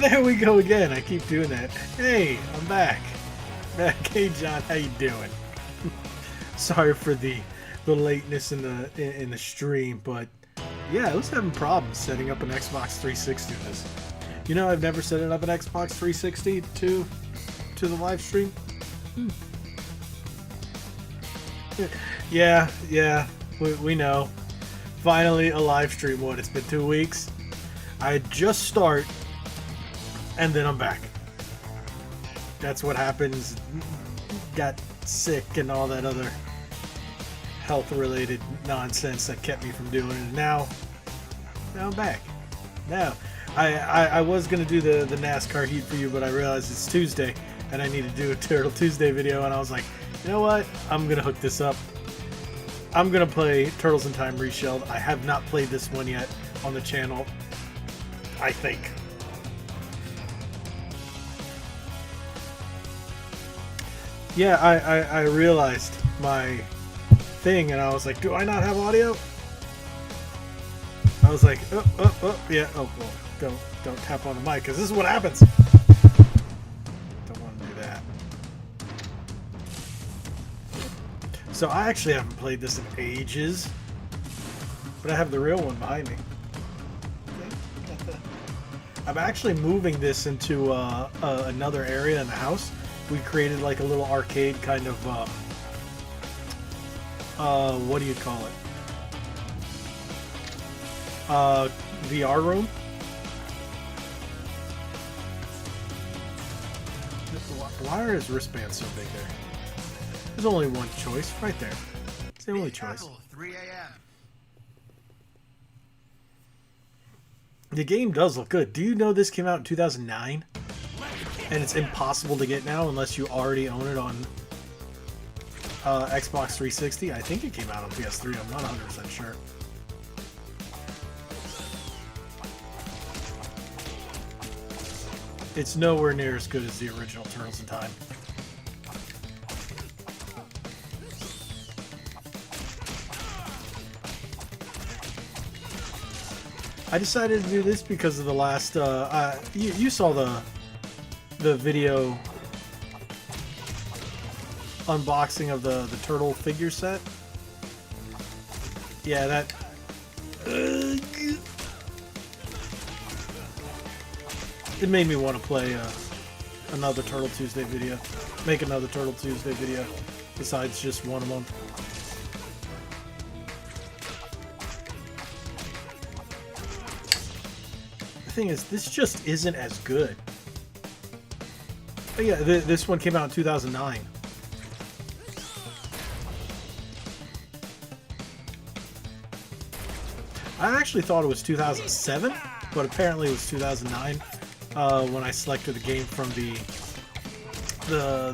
There we go again. I keep doing that. Hey, I'm back. Hey, John, how you doing? Sorry for the lateness in the stream, but yeah, I was having problems setting up an Xbox 360 with this. You know, I've never set it up an Xbox 360 to the live stream. Yeah, we know. Finally, a live stream. What? It's been 2 weeks. I just start, and then I'm back. That's what happens. Got sick and all that other health-related nonsense that kept me from doing it. Now I'm back. Now, I was gonna do the NASCAR heat for you, but I realized it's Tuesday, and I need to do a Turtle Tuesday video, and I was like, you know what? I'm gonna hook this up. I'm gonna play Turtles in Time Reshelled. I have not played this one yet on the channel, I think. Yeah, I realized my thing, and I was like, do I not have audio? I was like, yeah, oh, well, don't tap on the mic, because this is what happens. Don't want to do that. So I actually haven't played this in ages, but I have the real one behind me. I'm actually moving this into another area in the house. We created like a little arcade kind of, what do you call it? VR room. Why are his wristbands so big there? There's only one choice, right there. It's the only choice. 3 a.m. The game does look good. Do you know this came out in 2009? And it's impossible to get now unless you already own it on Xbox 360. I think it came out on PS3. I'm not 100% sure. It's nowhere near as good as the original Turtles in Time. I decided to do this because of the last, you saw the video unboxing of the turtle figure set. Yeah, that. It made me want to play another Turtle Tuesday video. Make another Turtle Tuesday video besides just one a month. The thing is, this just isn't as good. But yeah, this one came out in 2009. I actually thought it was 2007, but apparently it was 2009 when I selected the game from the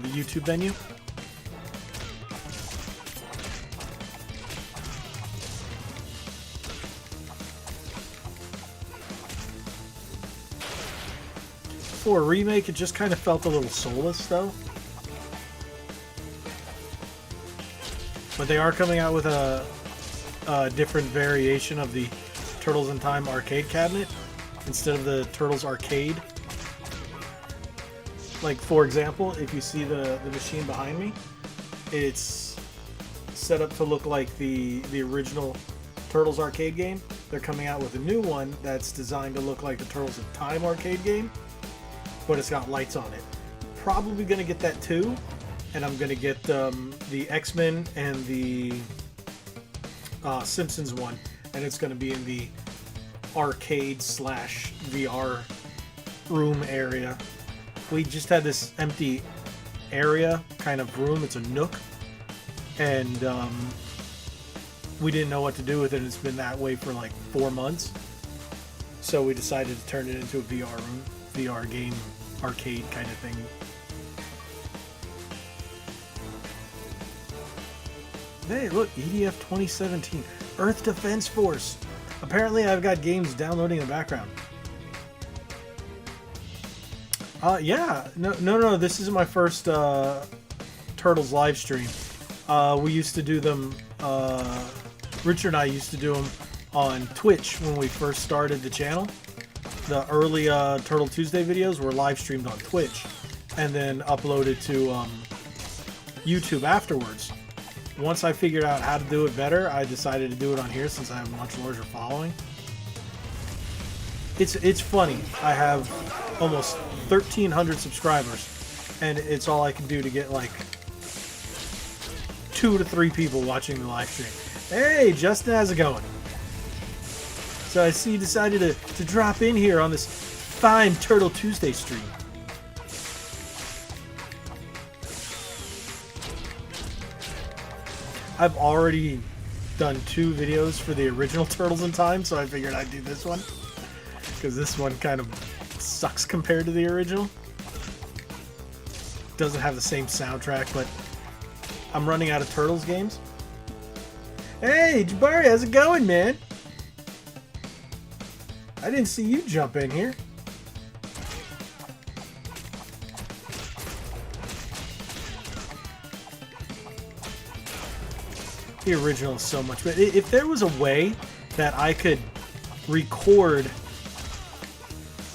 YouTube menu. For a remake, it just kind of felt a little soulless, though. But they are coming out with a different variation of the Turtles in Time arcade cabinet instead of the Turtles arcade. Like, for example, if you see the machine behind me, it's set up to look like the original Turtles arcade game. They're coming out with a new one that's designed to look like the Turtles in Time arcade game, but it's got lights on it. Probably going to get that too, and I'm going to get the X-Men and the Simpsons one, and it's going to be in the arcade / VR room area. We just had this empty area kind of room. It's a nook, and we didn't know what to do with it. It's been that way for like 4 months, so we decided to turn it into a VR room, VR game arcade kind of thing. Hey, look, EDF 2017, Earth Defense Force. Apparently, I've got games downloading in the background. Yeah, no, this isn't my first Turtles live stream. We used to do them, Richard and I used to do them on Twitch when we first started the channel. the early Turtle Tuesday videos were live streamed on Twitch and then uploaded to YouTube afterwards. Once I figured out how to do it better, I decided to do it on here since I have a much larger following. It's funny. I have almost 1,300 subscribers, and it's all I can do to get like 2 to 3 people watching the live stream. Hey, Justin, how's it going? So I see you decided to drop in here on this fine Turtle Tuesday stream. I've already done 2 videos for the original Turtles in Time, so I figured I'd do this one. Because this one kind of sucks compared to the original. Doesn't have the same soundtrack, but I'm running out of Turtles games. Hey, Jabari, how's it going, man? I didn't see you jump in here. The original is so much better. If there was a way that I could record,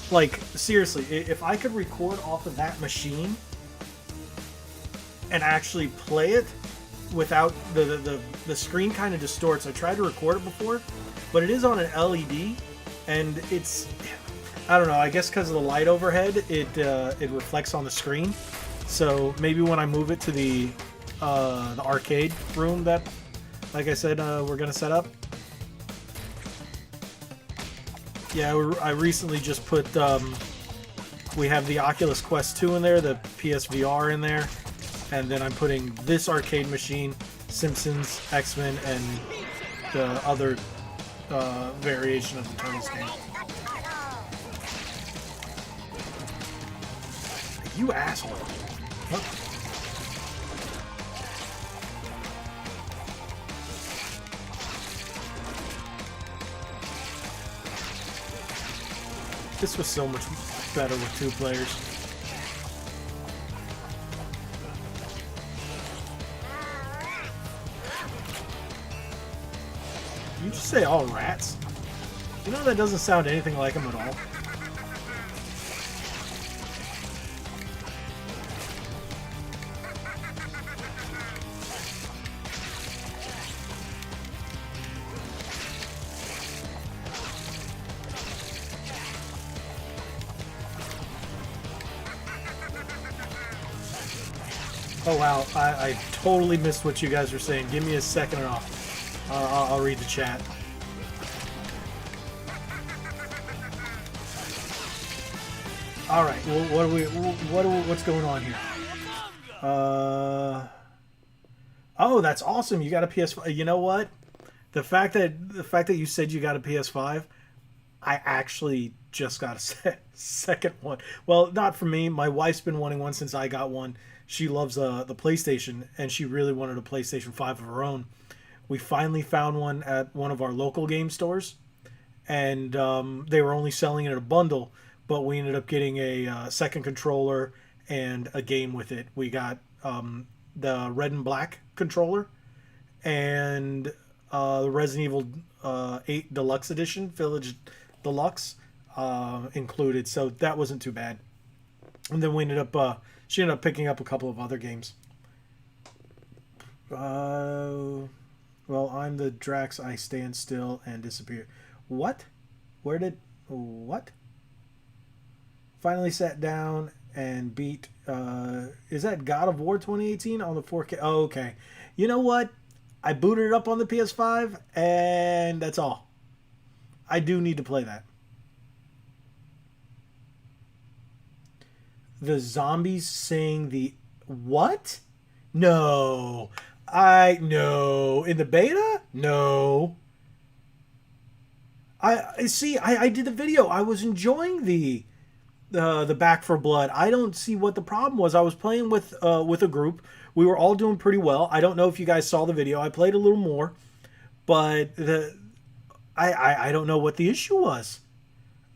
like, seriously, if I could record off of that machine and actually play it without the screen kind of distorts. I tried to record it before, but it is on an LED, and it's, I don't know, I guess because of the light overhead, it reflects on the screen. So maybe when I move it to the arcade room that, like I said, we're gonna set up. Yeah, I recently just put, we have the Oculus Quest 2 in there, the PSVR in there, and then I'm putting this arcade machine, Simpsons, X-Men, and the other variation of the Turtles game. You asshole. What? This was so much better with 2 players. Did you just say all rats? You know that doesn't sound anything like them at all. Oh wow, I totally missed what you guys were saying. Give me a second and I'll read the chat. All right, well, what's going on here? Oh, that's awesome. You got a PS5. You know what? The fact that you said you got a PS5, I actually just got a second one. Well, not for me. My wife's been wanting one since I got one. She loves the PlayStation, and she really wanted a PlayStation 5 of her own. We finally found one at one of our local game stores, and they were only selling it in a bundle, but we ended up getting a second controller and a game with it. We got the red and black controller and the Resident Evil 8 Deluxe Edition, Village Deluxe, included, so that wasn't too bad. And then we ended up... she ended up picking up a couple of other games. Well, I'm the Drax. I stand still and disappear. What? Where did... What? Finally sat down and beat... is that God of War 2018 on the 4K? Oh, okay. You know what? I booted it up on the PS5, and that's all. I do need to play that. The zombies saying the... What? No. No. In the beta? No. I see, I did the video. I was enjoying the Back for Blood. I don't see what the problem was. I was playing with a group. We were all doing pretty well. I don't know if you guys saw the video. I played a little more, but I don't know what the issue was.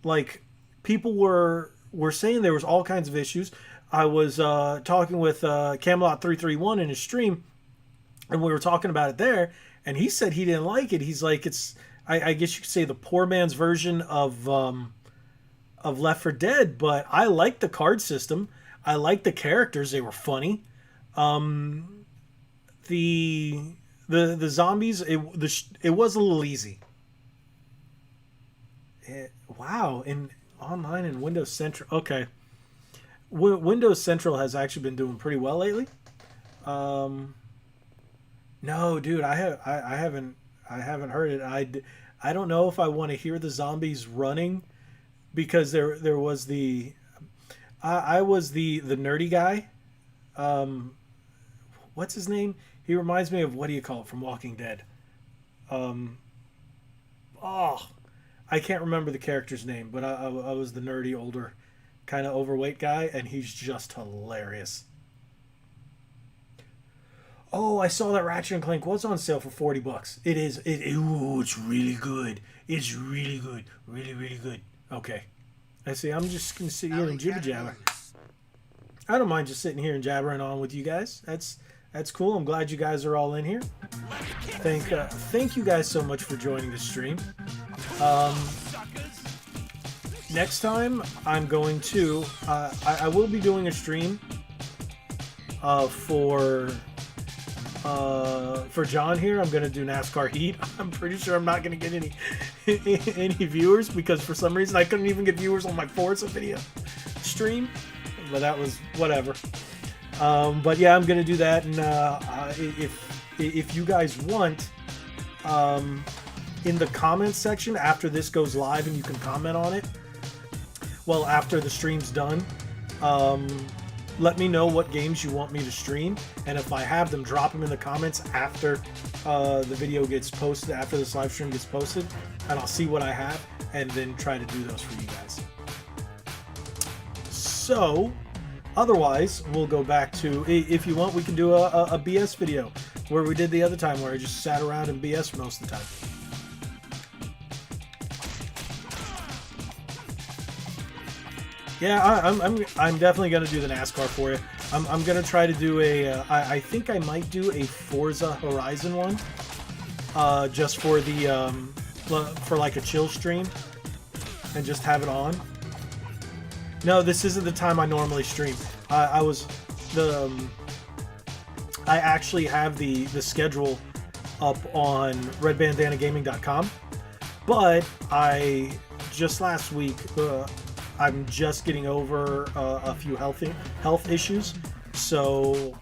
Like, people were saying there was all kinds of issues. I was talking with Camelot331 in his stream, and we were talking about it there, and he said he didn't like it. He's like, it's, I guess you could say, the poor man's version of of Left 4 Dead, but I liked the card system. I liked the characters; they were funny. The the zombies, it was a little easy. Wow, in online and Windows Central. Okay, Windows Central has actually been doing pretty well lately. Um, no, dude, I haven't heard it. I don't know if I want to hear the zombies running because there was the I was the nerdy guy. Um, what's his name? He reminds me of, what do you call it, from Walking Dead. Um, oh, I can't remember the character's name, but I was the nerdy older kind of overweight guy, and he's just hilarious. Oh, I saw that Ratchet and Clank was on sale for $40. It is. Ooh, it's really good. It's really good. Really, really good. Okay. I see. I'm just gonna sit here and jibber jabber. I don't mind just sitting here and jabbering on with you guys. That's cool. I'm glad you guys are all in here. Thank you guys so much for joining the stream. Um, Next time I'm going to I will be doing a stream for John here. I'm gonna do NASCAR Heat. I'm pretty sure I'm not gonna get any any viewers because for some reason I couldn't even get viewers on my Forza video stream. But that was whatever. But yeah, I'm gonna do that, and if you guys want, in the comments section after this goes live, and you can comment on it. Well, after the stream's done, let me know what games you want me to stream, and if I have them, drop them in the comments after the video gets posted, after this live stream gets posted, and I'll see what I have, and then try to do those for you guys. So, otherwise, we'll go back to, if you want, we can do a BS video, where we did the other time, where I just sat around and BS most of the time. Yeah, I'm definitely gonna do the NASCAR for you. I'm gonna try to do I think I might do a Forza Horizon one, just for the for like a chill stream, and just have it on. No, this isn't the time I normally stream. I actually have the schedule up on redbandanagaming.com, but I just last week. I'm just getting over a few health issues. So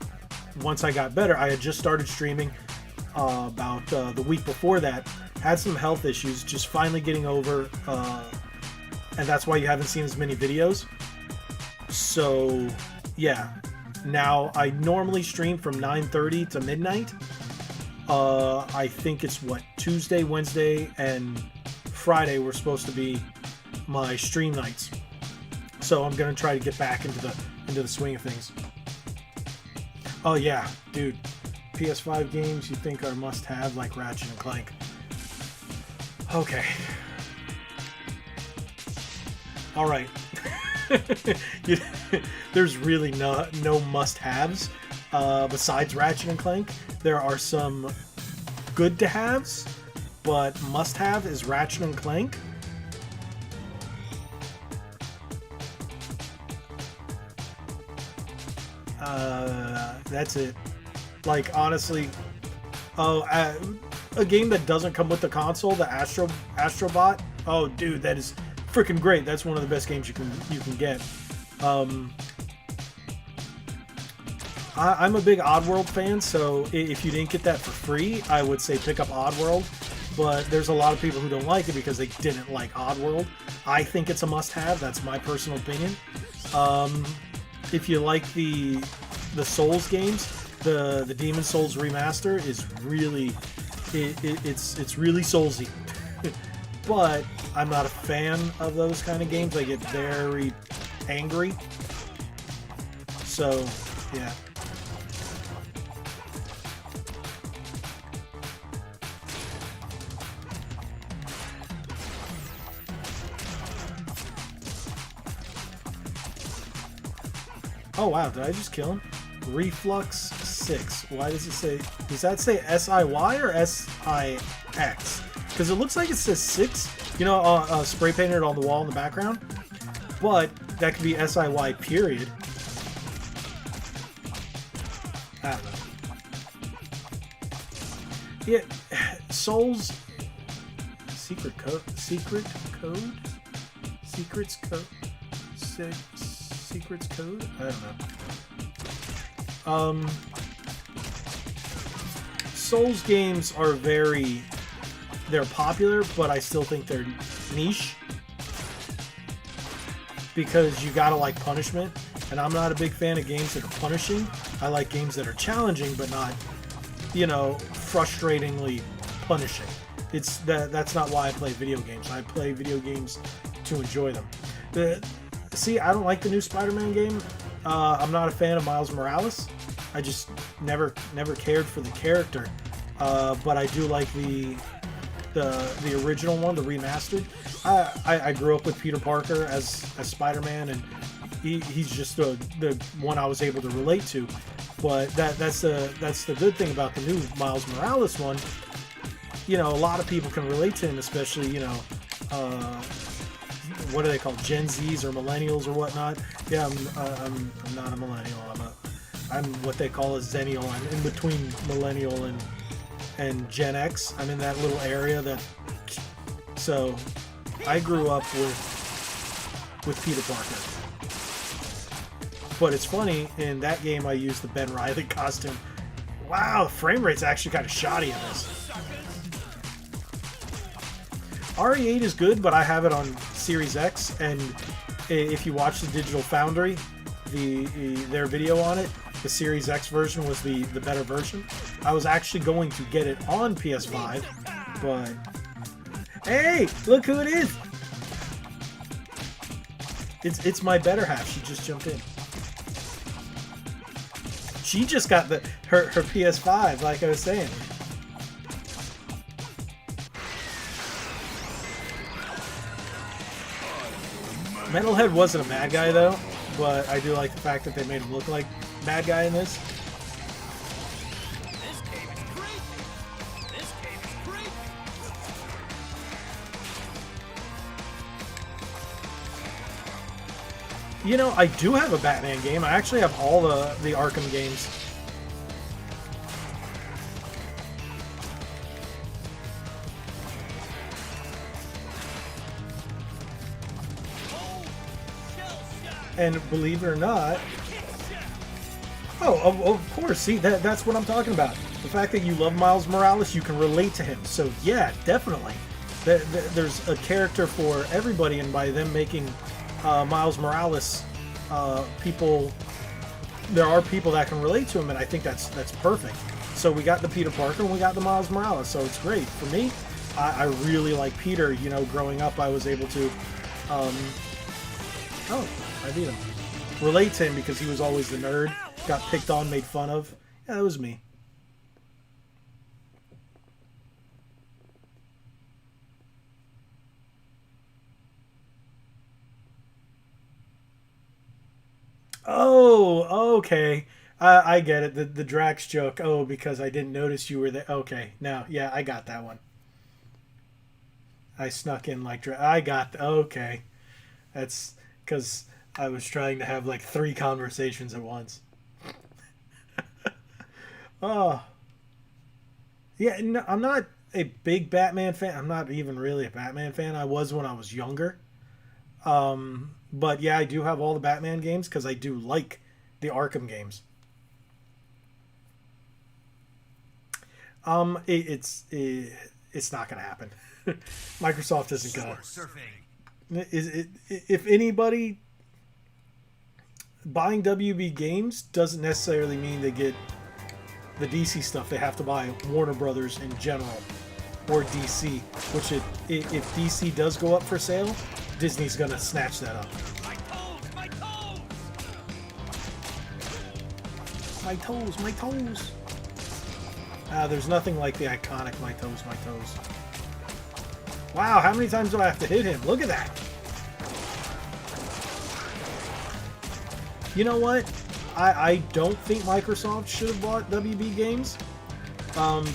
once I got better, I had just started streaming about the week before that. Had some health issues, just finally getting over, and that's why you haven't seen as many videos. So yeah, now I normally stream from 9:30 to midnight. I think it's Tuesday, Wednesday, and Friday were supposed to be my stream nights. So I'm gonna try to get back into the swing of things. Oh yeah, dude, PS5 games you think are must-have, like Ratchet and Clank. Okay. All right. There's really no must-haves besides Ratchet and Clank. There are some good-to-haves, but must-have is Ratchet and Clank. That's it. Like, honestly, a game that doesn't come with the console, the Astrobot. Oh, dude, that is freaking great. That's one of the best games you can get. I'm a big Oddworld fan, so if you didn't get that for free, I would say pick up Oddworld. But there's a lot of people who don't like it because they didn't like Oddworld. I think it's a must-have. That's my personal opinion. If you like the Souls games, the Demon Souls remaster is really it's really Soulsy. But I'm not a fan of those kind of games. I get very angry. So yeah. Oh wow, did I just kill him? Reflux 6. Why does it say... Does that say SIY or SIX? Because it looks like it says 6. You know, spray painted on the wall in the background. but that could be SIY period. I don't know. Yeah, Souls secrets code. I don't know. Souls games are they're popular, but I still think they're niche because you gotta like punishment, and I'm not a big fan of games that are punishing. I like games that are challenging, but not, you know, frustratingly punishing. That's not why I play video games. I play video games to enjoy them. See, I don't like the new Spider-Man game. I'm not a fan of Miles Morales. I just never cared for the character. But I do like the original one, the remastered. I grew up with Peter Parker as Spider-Man, and he's just the one I was able to relate to. But that's the good thing about the new Miles Morales one. You know, a lot of people can relate to him, especially, you know, what are they called, Gen Zs or millennials or whatnot. Yeah, I'm not a millennial. I'm what they call a Zennial. I'm in between millennial and Gen X. I'm in that little area so I grew up with Peter Parker. But it's funny, in that game I used the Ben Reilly costume. Wow, the frame rate's actually kind of shoddy in this. RE8 is good, but I have it on Series X, and if you watch the Digital Foundry, their video on it, the Series X version was the better version. I was actually going to get it on PS5, but... Hey! Look who it is! It's my better half. She just jumped in. She just got her PS5, like I was saying. Metalhead wasn't a bad guy, though, but I do like the fact that they made him look like a bad guy in this. You know, I do have a Batman game. I actually have all the Arkham games. And believe it or not... Oh, of course. See, that's what I'm talking about. The fact that you love Miles Morales, you can relate to him. So, yeah, definitely. There's a character for everybody, and by them making Miles Morales, there are people that can relate to him, and I think that's perfect. So we got the Peter Parker, and we got the Miles Morales, so it's great. For me, I really like Peter. You know, growing up, I was able to... Oh, I beat him. Relate to him because he was always the nerd, got picked on, made fun of. Yeah, that was me. Oh, okay. I get it. The Drax joke. Oh, because I didn't notice you were there. Okay, now, yeah, I got that one. I snuck in like I got... Okay. That's because I was trying to have like 3 conversations at once. Oh. Yeah, no, I'm not a big Batman fan. I'm not even really a Batman fan. I was when I was younger. But yeah, I do have all the Batman games because I do like the Arkham games. It's not gonna happen. Microsoft isn't gonna. If anybody, buying WB games doesn't necessarily mean they get the DC stuff. They have to buy Warner Brothers in general, or DC. Which if DC does go up for sale, Disney's gonna snatch that up. My toes, my toes. There's nothing like the iconic my toes, my toes. Wow, how many times do I have to hit him? Look at that. You know what? I don't think Microsoft should have bought WB Games.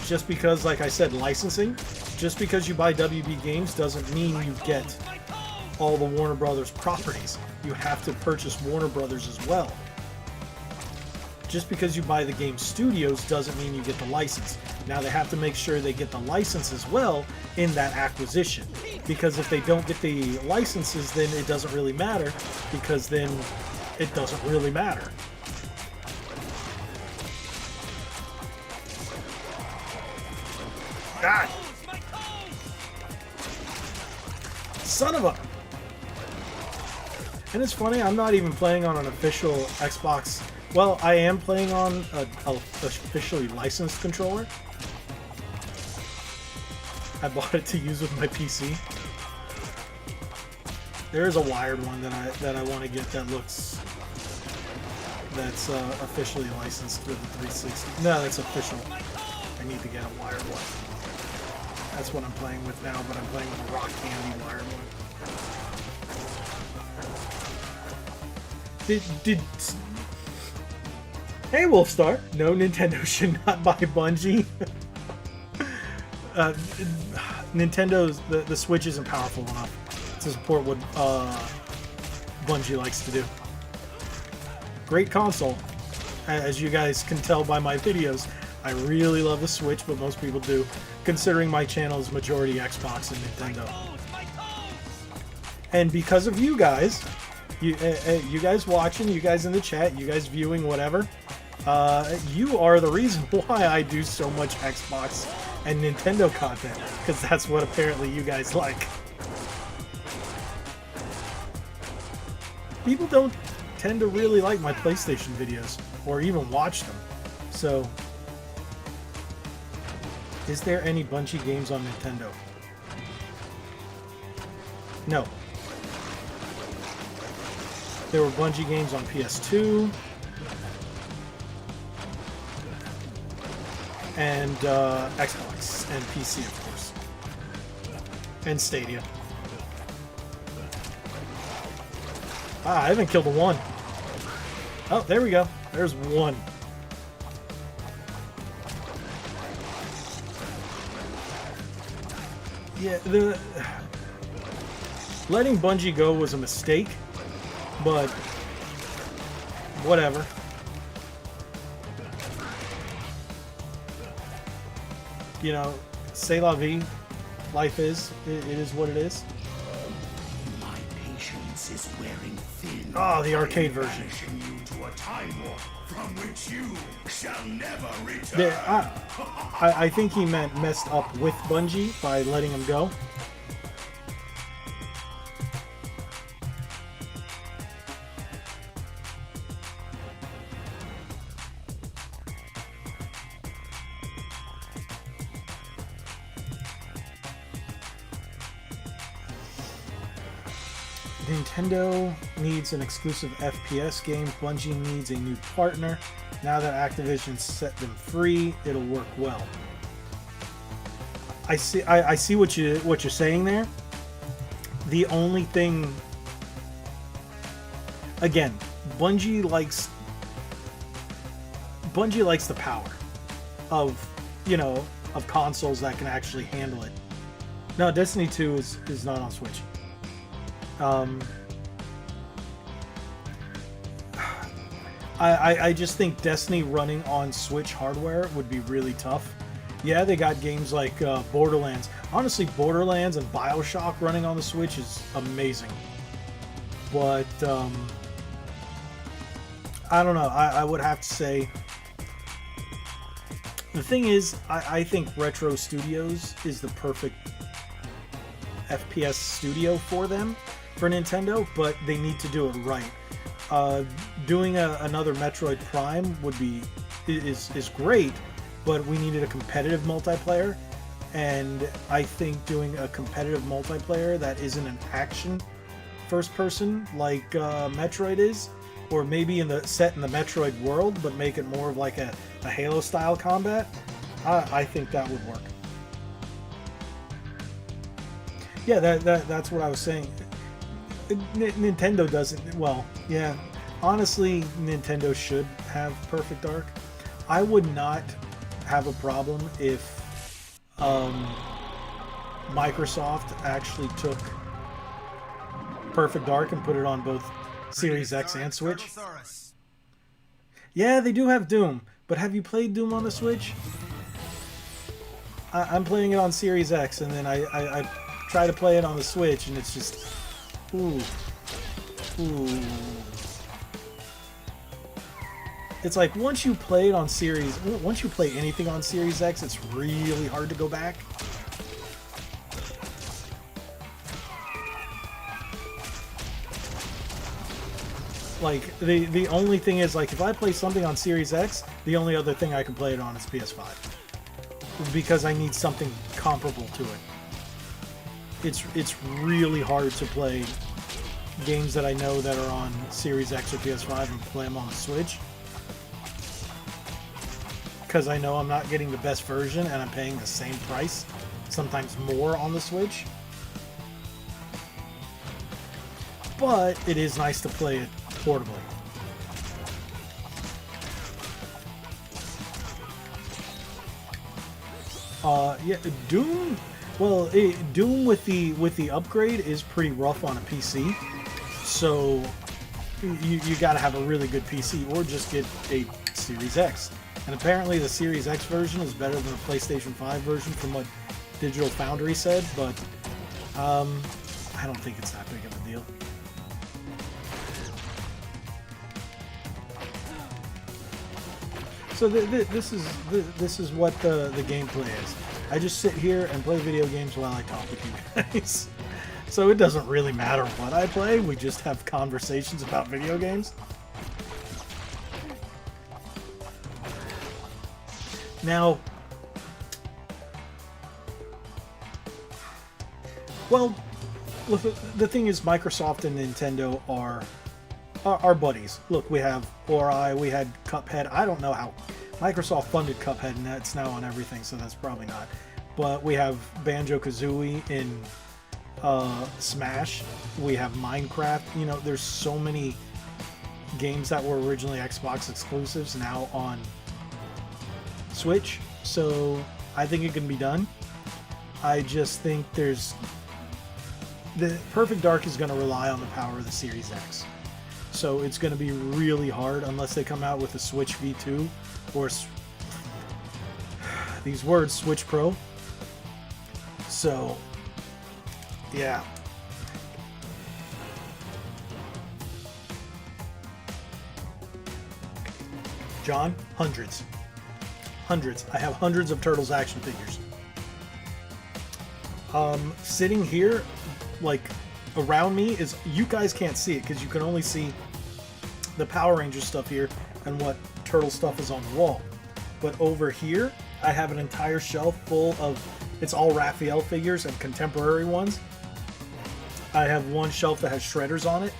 Just because, like I said, licensing. Just because you buy WB Games doesn't mean you get all the Warner Brothers properties. You have to purchase Warner Brothers as well. Just because you buy the game studios doesn't mean you get the license. Now they have to make sure they get the license as well in that acquisition. Because if they don't get the licenses, then it doesn't really matter, because then it doesn't really matter. God! Son of a... And it's funny, I'm not even playing on an official Xbox. Well, I am playing on a officially licensed controller. I bought it to use with my PC. There is a wired one that I want to get that's officially licensed with the 360. No, that's official. I need to get a wired one. That's what I'm playing with now, but I'm playing with a Rock Candy wired one. Hey, Wolfstar. No, Nintendo should not buy Bungie. Nintendo's the Switch isn't powerful enough to support what Bungie likes to do. Great console, as you guys can tell by my videos. I really love the Switch, but most people do, considering my channel is majority Xbox and Nintendo. And because of you guys, you guys watching, you guys in the chat, you guys viewing, whatever, you are the reason why I do so much Xbox and Nintendo content, because that's what apparently you guys like. People don't tend to really like my PlayStation videos, or even watch them. So, is there any Bungie games on Nintendo? No. There were Bungie games on PS2. And Xbox and PC, of course. And Stadia. Ah, I haven't killed a one. Oh, there we go. There's one. Yeah, letting Bungie go was a mistake, but whatever. You know, c'est la vie. Life is. It is what it is. My patience is wearing thin. Oh, the arcade version. You to a time warp from which you shall never return. There, I think he meant messed up with Bungie by letting him go. Nintendo needs an exclusive FPS game. Bungie needs a new partner. Now that Activision set them free, it'll work well. I see what you're saying there. The only thing, again, Bungie likes the power of, you know, of consoles that can actually handle it. No, Destiny 2 is not on Switch. I just think Destiny running on Switch hardware would be really tough. Yeah, they got games like Borderlands. Honestly, Borderlands and BioShock running on the Switch is amazing. But, I don't know. I would have to say... The thing is, I think Retro Studios is the perfect FPS studio for them, for Nintendo, but they need to do it right. Doing another Metroid Prime is great, but we needed a competitive multiplayer, and I think doing a competitive multiplayer that isn't an action first person like Metroid is, or maybe set in the Metroid world, but make it more of like a Halo style combat, I think that would work. Yeah, that's what I was saying. Nintendo doesn't. Well, yeah. Honestly, Nintendo should have Perfect Dark. I would not have a problem if Microsoft actually took Perfect Dark and put it on both Series X and Switch. Yeah, they do have Doom, but have you played Doom on the Switch? I'm playing it on Series X, and then I try to play it on the Switch, and it's just... Ooh. Ooh. It's like, once you play it on once you play anything on Series X, it's really hard to go back. Like, the only thing is, like, if I play something on Series X, the only other thing I can play it on is PS5. Because I need something comparable to it. It's really hard to play games that I know that are on Series X or PS5 and play them on the Switch. Because I know I'm not getting the best version and I'm paying the same price, sometimes more on the Switch. But it is nice to play it portably. Yeah, Doom. Well, Doom with the upgrade is pretty rough on a PC. So you got to have a really good PC or just get a Series X. And apparently the Series X version is better than the PlayStation 5 version from what Digital Foundry said, but I don't think it's that big of a deal. So this is what the gameplay is. I just sit here and play video games while I talk with you guys. So it doesn't really matter what I play, we just have conversations about video games. Now, well, the thing is, Microsoft and Nintendo are buddies. Look, we have Ori, we had Cuphead. I don't know how Microsoft funded Cuphead, and that's now on everything, so that's probably not. But we have Banjo-Kazooie in Smash. We have Minecraft. You know, there's so many games that were originally Xbox exclusives now on Switch, so I think it can be done. I just think the Perfect Dark is going to rely on the power of the Series X, so it's going to be really hard unless they come out with a Switch V2 or these words, Switch Pro. So yeah, John, hundreds. I have hundreds of Turtles action figures. Sitting here, like, around me is, you guys can't see it because you can only see the Power Rangers stuff here and what Turtle stuff is on the wall. But over here, I have an entire shelf full of, it's all Raphael figures and contemporary ones. I have one shelf that has Shredders on it,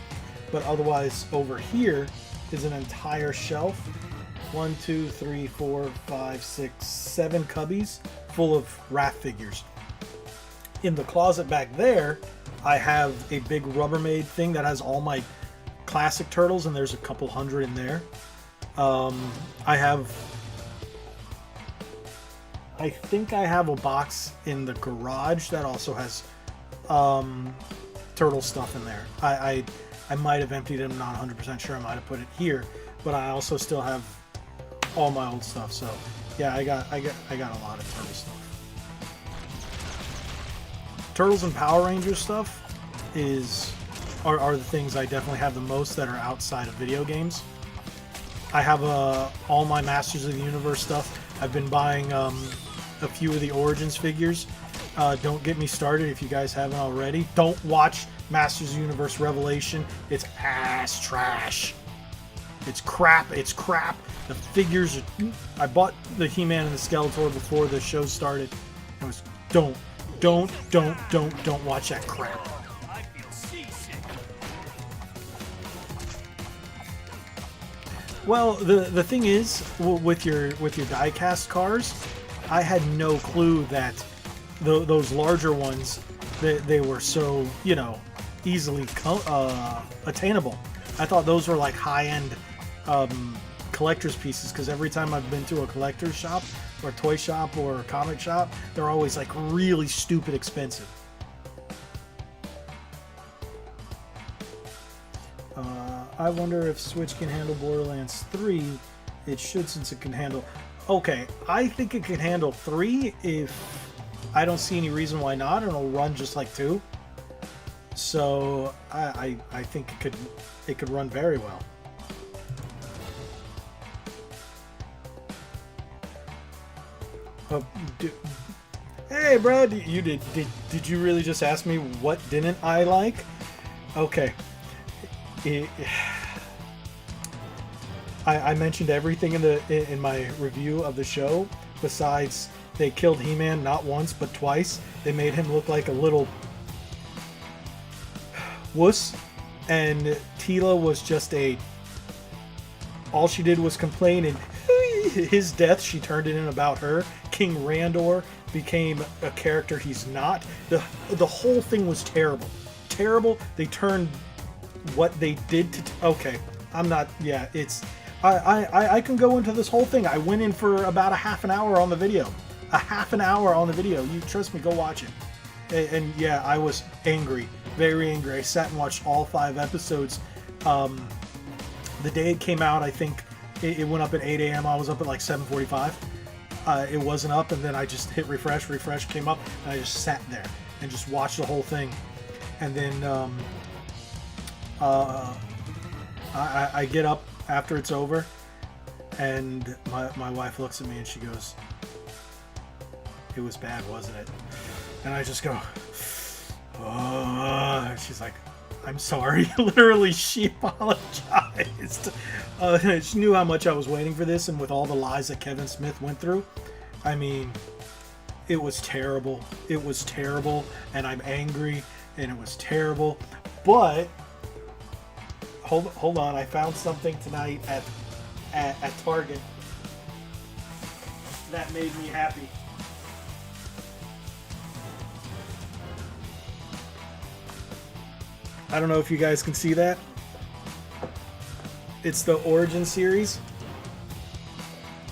but otherwise over here is an entire shelf. 1, 2, 3, 4, 5, 6, 7 cubbies full of Raph figures. In the closet back there, I have a big Rubbermaid thing that has all my classic Turtles, and there's a couple hundred in there. I think I have a box in the garage that also has Turtle stuff in there. I might have emptied it, I'm not 100% sure. I might have put it here, but I also still have all my old stuff. So yeah, I got a lot of Turtle stuff. Turtles and Power Rangers stuff are the things I definitely have the most that are outside of video games. I have all my Masters of the Universe stuff. I've been buying a few of the Origins figures. Don't get me started if you guys haven't already. Don't watch Masters of the Universe Revelation. It's ass trash. It's crap. The figures are... I bought the He-Man and the Skeletor before the show started. It was... Don't watch that crap. Well, the thing is, with your die-cast cars, I had no clue that those larger ones, they were so, you know, easily attainable. I thought those were like high-end collector's pieces, because every time I've been to a collector's shop or a toy shop or a comic shop, they're always like really stupid expensive. I wonder if Switch can handle Borderlands 3. It should, since it can handle... Okay, I think it can handle 3 if... I don't see any reason why not, and it'll run just like 2. So, I think it could run very well. Hey, bro, did you really just ask me what didn't I like? Okay. I mentioned everything in my review of the show. Besides, they killed He-Man not once but twice. They made him look like a little wuss, and Tila was just all she did was complain, and his death, she turned it in about her. King Randor became a character he's not. The whole thing was terrible. Terrible. They turned what they did to... Okay, I'm not... Yeah, it's... I can go into this whole thing. I went in for about a half an hour on the video. A half an hour on the video. You trust me, go watch it. And yeah, I was angry. Very angry. I sat and watched all 5 episodes. The day it came out, I think it went up at 8 a.m. I was up at like 7:45. It wasn't up, and then I just hit refresh. Refresh came up, and I just sat there and just watched the whole thing. And then I get up after it's over, and my wife looks at me and she goes, "It was bad, wasn't it?" And I just go, "Oh." She's like, "I'm sorry." Literally, she apologized. She knew how much I was waiting for this, and with all the lies that Kevin Smith went through, I mean, it was terrible. It was terrible, and I'm angry, and it was terrible. But hold on, I found something tonight at Target that made me happy. I don't know if you guys can see that. It's the Origin series.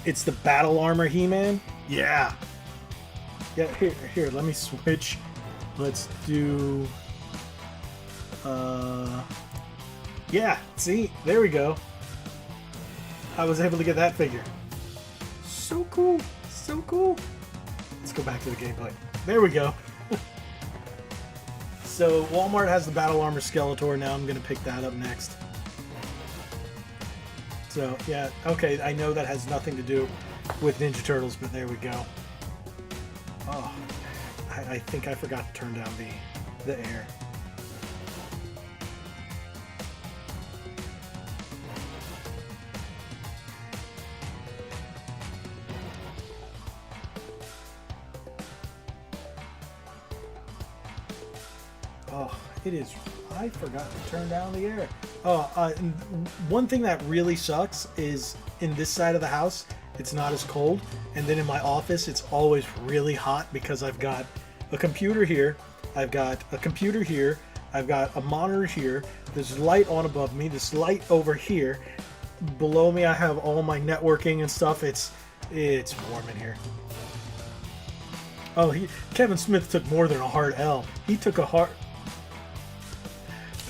It's the Battle Armor He-Man. Yeah. Yeah, here, let me switch. Let's do... Yeah, see? There we go. I was able to get that figure. So cool. So cool. Let's go back to the gameplay. There we go. So Walmart has the Battle Armor Skeletor. Now I'm going to pick that up next. So yeah, okay, I know that has nothing to do with Ninja Turtles, but there we go. Oh, I think I forgot to turn down the air. Oh, it is. I forgot to turn down the air. Oh, one thing that really sucks is in this side of the house, it's not as cold. And then in my office, it's always really hot because I've got a computer here. I've got a computer here. I've got a monitor here. There's light on above me. This light over here. Below me, I have all my networking and stuff. It's warm in here. Oh, Kevin Smith took more than a hard L. He took a hard...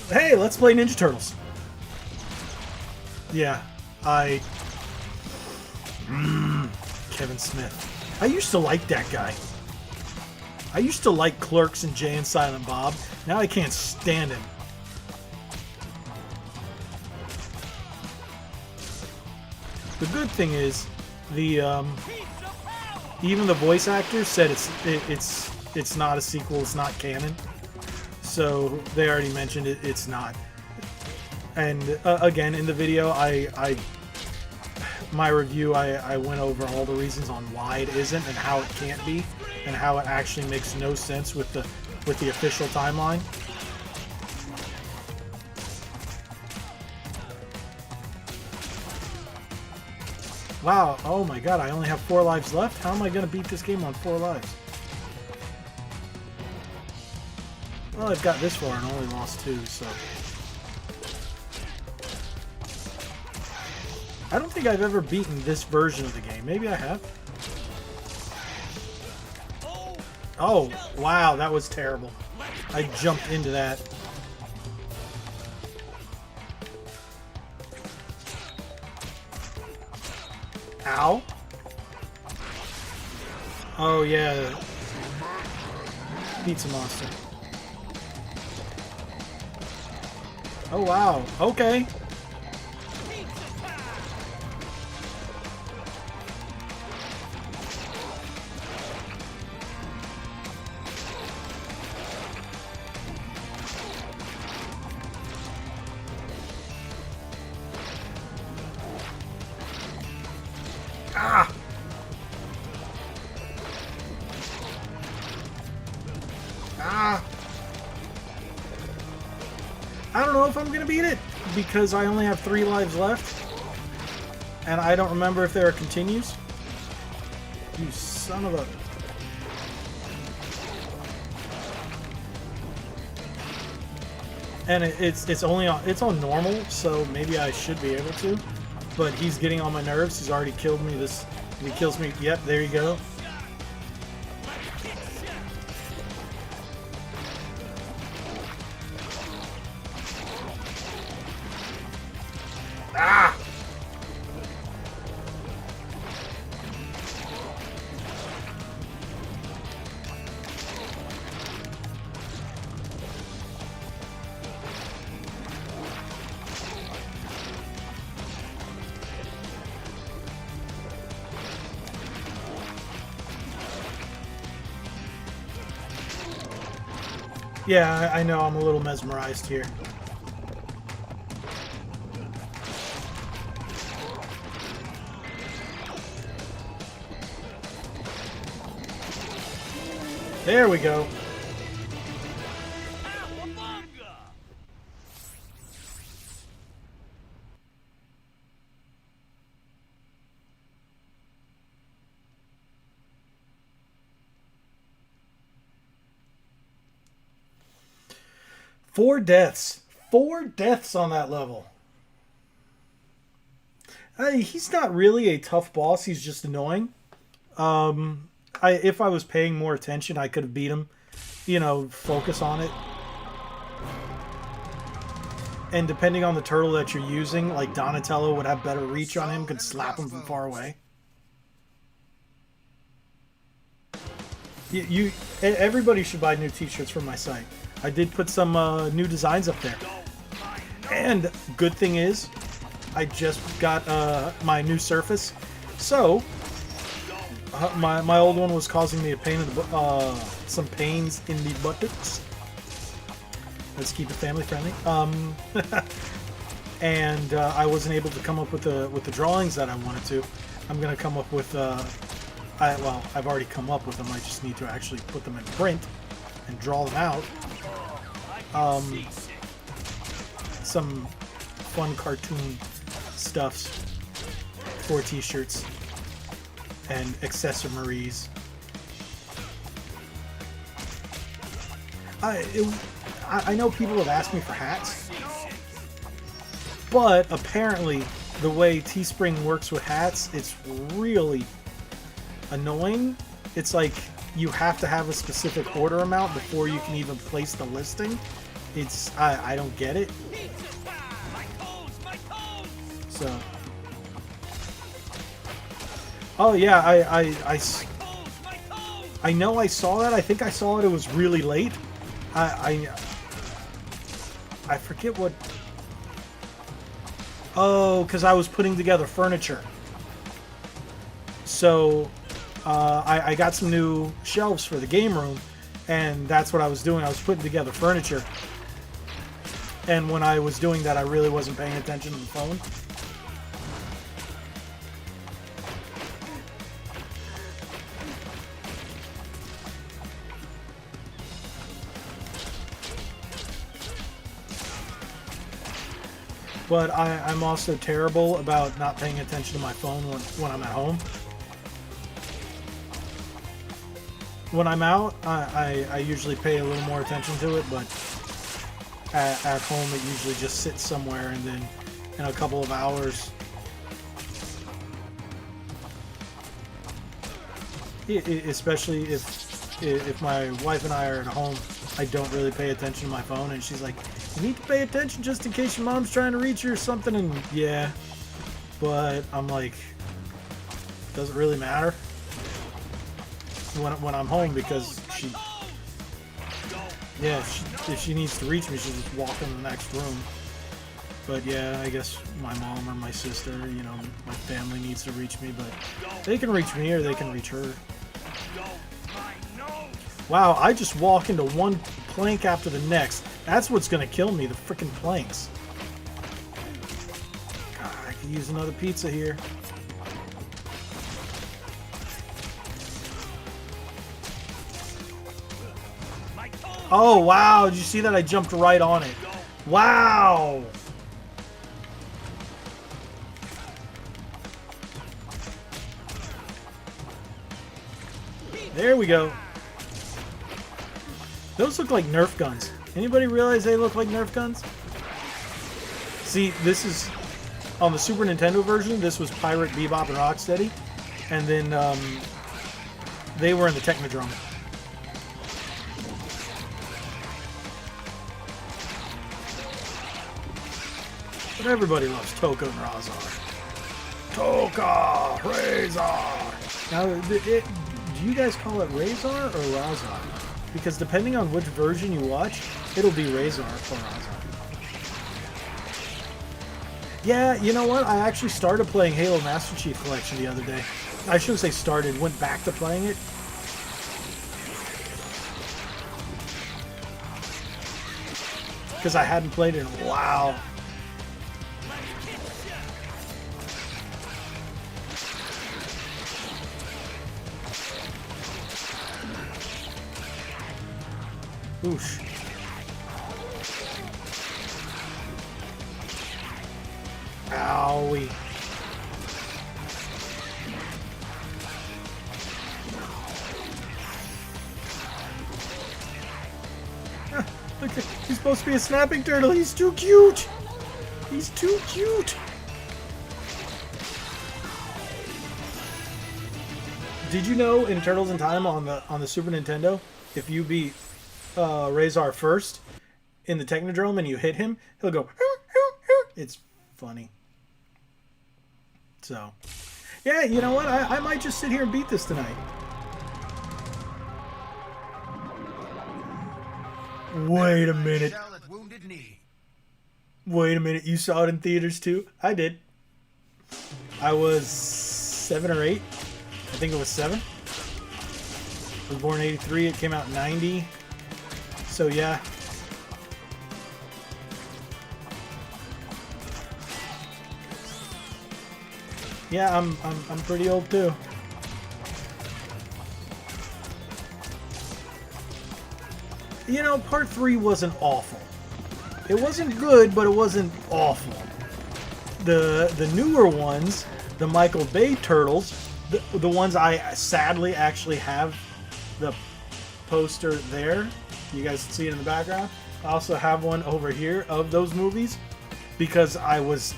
Hey, let's play Ninja Turtles. Yeah, Kevin Smith. I used to like that guy. I used to like Clerks and Jay and Silent Bob. Now I can't stand him. The good thing is, even the voice actors said it's not a sequel. It's not canon. So they already mentioned it. It's not. And again, in the video, my review, I went over all the reasons on why it isn't and how it can't be, and how it actually makes no sense with the official timeline. Wow! Oh my God! I only have 4 lives left. How am I gonna beat this game on 4 lives? Well, I've got this far and only lost 2, so... I don't think I've ever beaten this version of the game. Maybe I have. Oh, wow, that was terrible. I jumped into that. Ow. Oh, yeah. Pizza monster. Oh, wow. Okay. Ah! Ah! I don't know if I'm gonna beat it because I only have 3 lives left, and I don't remember if there are continues. You son of a... And it's on normal, so maybe I should be able to. But he's getting on my nerves. He's already killed me. If he kills me, yep, there you go. Ah! Yeah, I know I'm a little mesmerized here. There we go. Four deaths. 4 deaths on that level. He's not really a tough boss. He's just annoying. If I was paying more attention, I could have beat him. You know, focus on it. And depending on the turtle that you're using, like Donatello would have better reach on him, could slap him from far away. Everybody should buy new t-shirts from my site. I did put some new designs up there. And good thing is, I just got my new Surface. So, my old one was causing me a pain in the some pains in the buttocks. Let's keep it family friendly. And I wasn't able to come up with the drawings that I wanted to. I'm gonna come up with well, I've already come up with them. I just need to actually put them in print and draw them out. Some fun cartoon stuffs for t-shirts and accessories. I know people have asked me for hats, but apparently the way Teespring works with hats, it's really annoying. It's like you have to have a specific order amount before you can even place the listing. It's I don't get it. So, oh yeah, I know I saw that. I think I saw it. It was really late. I forget what. Oh, because I was putting together furniture. So, I got some new shelves for the game room, and that's what I was doing. I was putting together furniture. And when I was doing that, I really wasn't paying attention to the phone. But I'm also terrible about not paying attention to my phone when I'm at home. When I'm out, I usually pay a little more attention to it, but at home it usually just sits somewhere, and then in a couple of hours, especially if my wife and I are at home, I don't really pay attention to my phone, and she's like, you need to pay attention just in case your mom's trying to reach you or something. And yeah, but I'm like, Doesn't really matter when I'm home because she, yeah, if she needs to reach me, she'll just walk in the next room. But yeah, I guess my mom or my sister, you know, my family needs to reach me, but they can reach me or they can reach her. Wow, I just walk into one plank after the next. That's what's gonna kill me, the freaking planks. God, I could use another pizza here. Oh, wow, did you see that? I jumped right on it. Wow! There we go. Those look like Nerf guns. Anybody realize they look like Nerf guns? See, this is on the Super Nintendo version. This was Pirate, Bebop, and Rocksteady, and then they were in the Technodrome. But everybody loves Toka and Razar. Toka, Razar. Now, do you guys call it Razor or Razar? Because depending on which version you watch, it'll be Razor or Razar. Yeah, you know what? I actually started playing Halo Master Chief Collection the other day. I shouldn't say started, went back to playing it. Because I hadn't played it in a while. Oosh. Owie. Look, he's supposed to be a snapping turtle. He's too cute. He's too cute. Did you know in Turtles in Time on the Super Nintendo, if you beat Razor first in the Technodrome and you hit him, he'll go. It's funny. So, yeah, you know what? I might just sit here and beat this tonight. Wait a minute. Wait a minute. You saw it in theaters too? I did. I was 7 or 8. I think it was 7. I was born in 83. It came out in 90. So yeah. Yeah, I'm pretty old too. You know, part 3 wasn't awful. It wasn't good, but it wasn't awful. The newer ones, the Michael Bay Turtles, the ones I sadly actually have the poster there. You guys see it in the background. I also have one over here of those movies because I was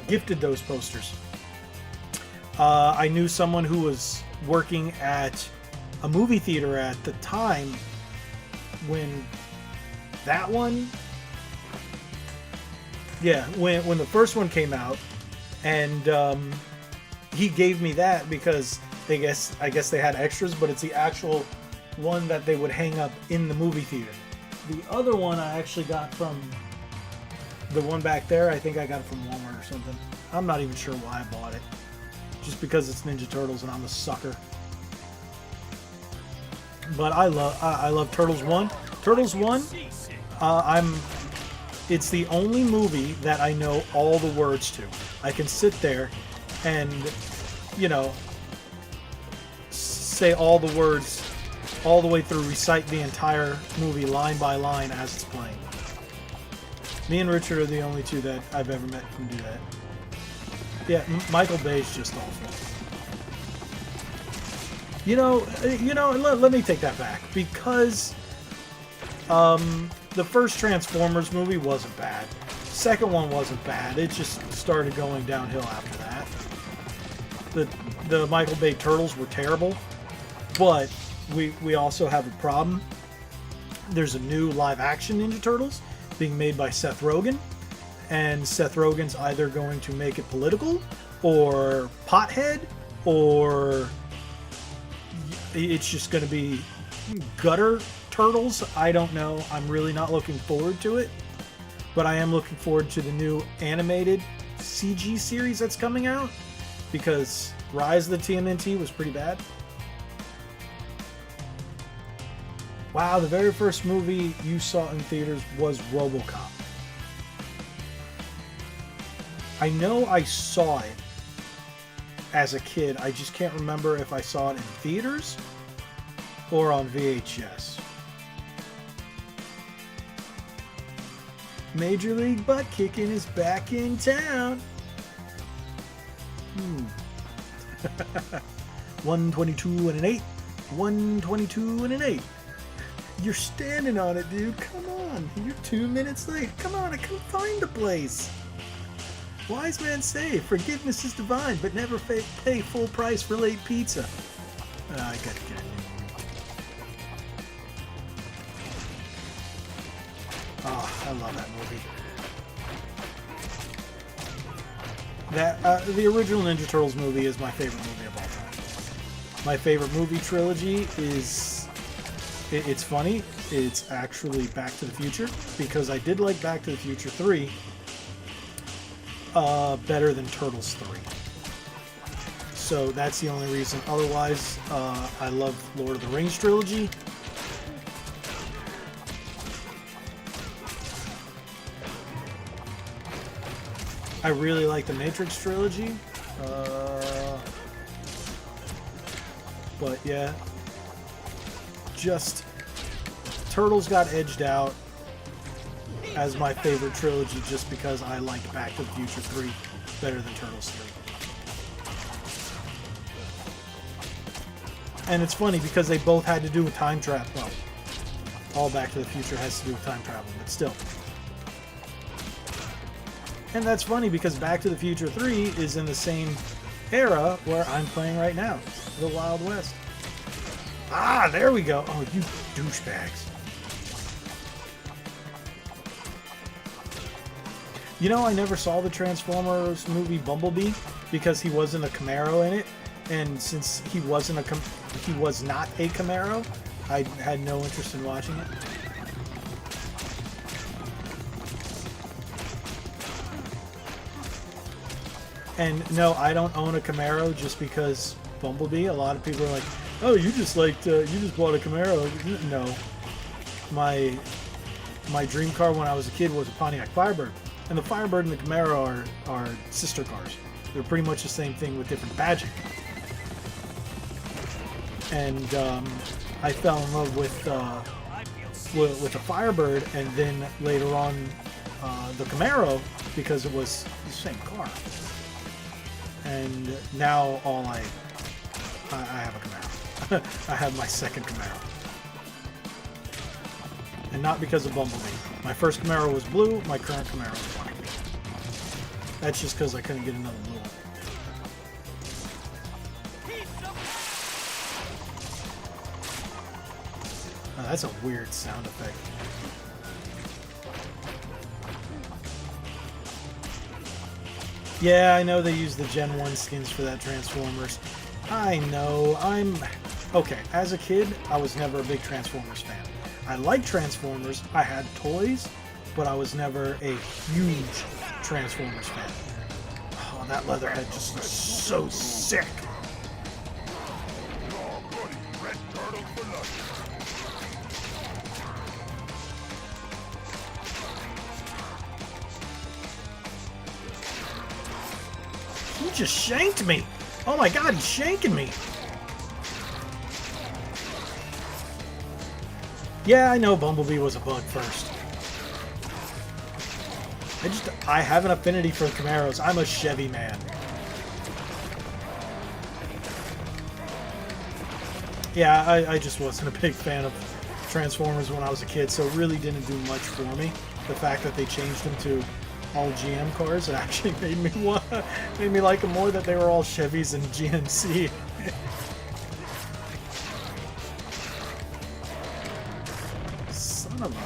gifted those posters. I knew someone who was working at a movie theater at the time when that one, yeah, when the first one came out, and he gave me that because I guess they had extras, but it's the actual one that they would hang up in the movie theater. The other one I actually got from the one back there. I think I got it from Walmart or something. I'm not even sure why I bought it. Just because it's Ninja Turtles and I'm a sucker. But I love Turtles 1. Turtles 1, it's the only movie that I know all the words to. I can sit there and, you know, say all the words all the way through, recite the entire movie line by line as it's playing. Me and Richard are the only two that I've ever met who do that. Yeah, Michael Bay's just awful. You know, let me take that back. Because the first Transformers movie wasn't bad. Second one wasn't bad. It just started going downhill after that. The Michael Bay Turtles were terrible. But we also have a problem. There's a new live-action Ninja Turtles being made by Seth Rogen. And Seth Rogen's either going to make it political or pothead or it's just going to be gutter turtles. I don't know. I'm really not looking forward to it, but I am looking forward to the new animated CG series that's coming out, because Rise of the TMNT was pretty bad. Wow, the very first movie you saw in theaters was RoboCop. I know I saw it as a kid. I just can't remember if I saw it in theaters or on VHS. Major League Butt Kicking is back in town. 122 and an 8. 122 and an 8. You're standing on it, dude. Come on. You're 2 minutes late. Come on, I couldn't find the place. Wise man say, forgiveness is divine, but never pay full price for late pizza. I gotta get it. Oh, I love that movie. The original Ninja Turtles movie is my favorite movie of all time. My favorite movie trilogy is... It's funny. It's actually Back to the Future, because I did like Back to the Future 3 better than Turtles 3. So that's the only reason. Otherwise, I love Lord of the Rings trilogy. I really like the Matrix trilogy. But yeah, just Turtles got edged out as my favorite trilogy just because I like Back to the Future 3 better than Turtles 3. And it's funny because they both had to do with time travel. Well, all Back to the Future has to do with time travel, but still. And that's funny because Back to the Future 3 is in the same era where I'm playing right now, the Wild West. Ah, there we go. Oh, you douchebags. You know, I never saw the Transformers movie Bumblebee because he wasn't a Camaro in it, and since he was not a Camaro, I had no interest in watching it. And no, I don't own a Camaro just because Bumblebee. A lot of people are like, "Oh, you just bought a Camaro." No, my dream car when I was a kid was a Pontiac Firebird, and the Firebird and the Camaro are sister cars. They're pretty much the same thing with different badging. And I fell in love with the Firebird, and then later on the Camaro because it was the same car. And now I have a Camaro. I have my second Camaro. And not because of Bumblebee. My first Camaro was blue, my current Camaro is white. That's just because I couldn't get another blue one. Oh, that's a weird sound effect. Yeah, I know they use the Gen 1 skins for that Transformers. I know, okay, as a kid, I was never a big Transformers fan. I liked Transformers, I had toys, but I was never a huge Transformers fan. Oh, that Leatherhead just looks so sick. He just shanked me. Oh my god, he's shanking me. Yeah, I know Bumblebee was a bug first. I have an affinity for Camaros. I'm a Chevy man. Yeah, I just wasn't a big fan of Transformers when I was a kid, so it really didn't do much for me. The fact that they changed them to all GM cars, it actually made me like them more that they were all Chevys and GMC. Son of a...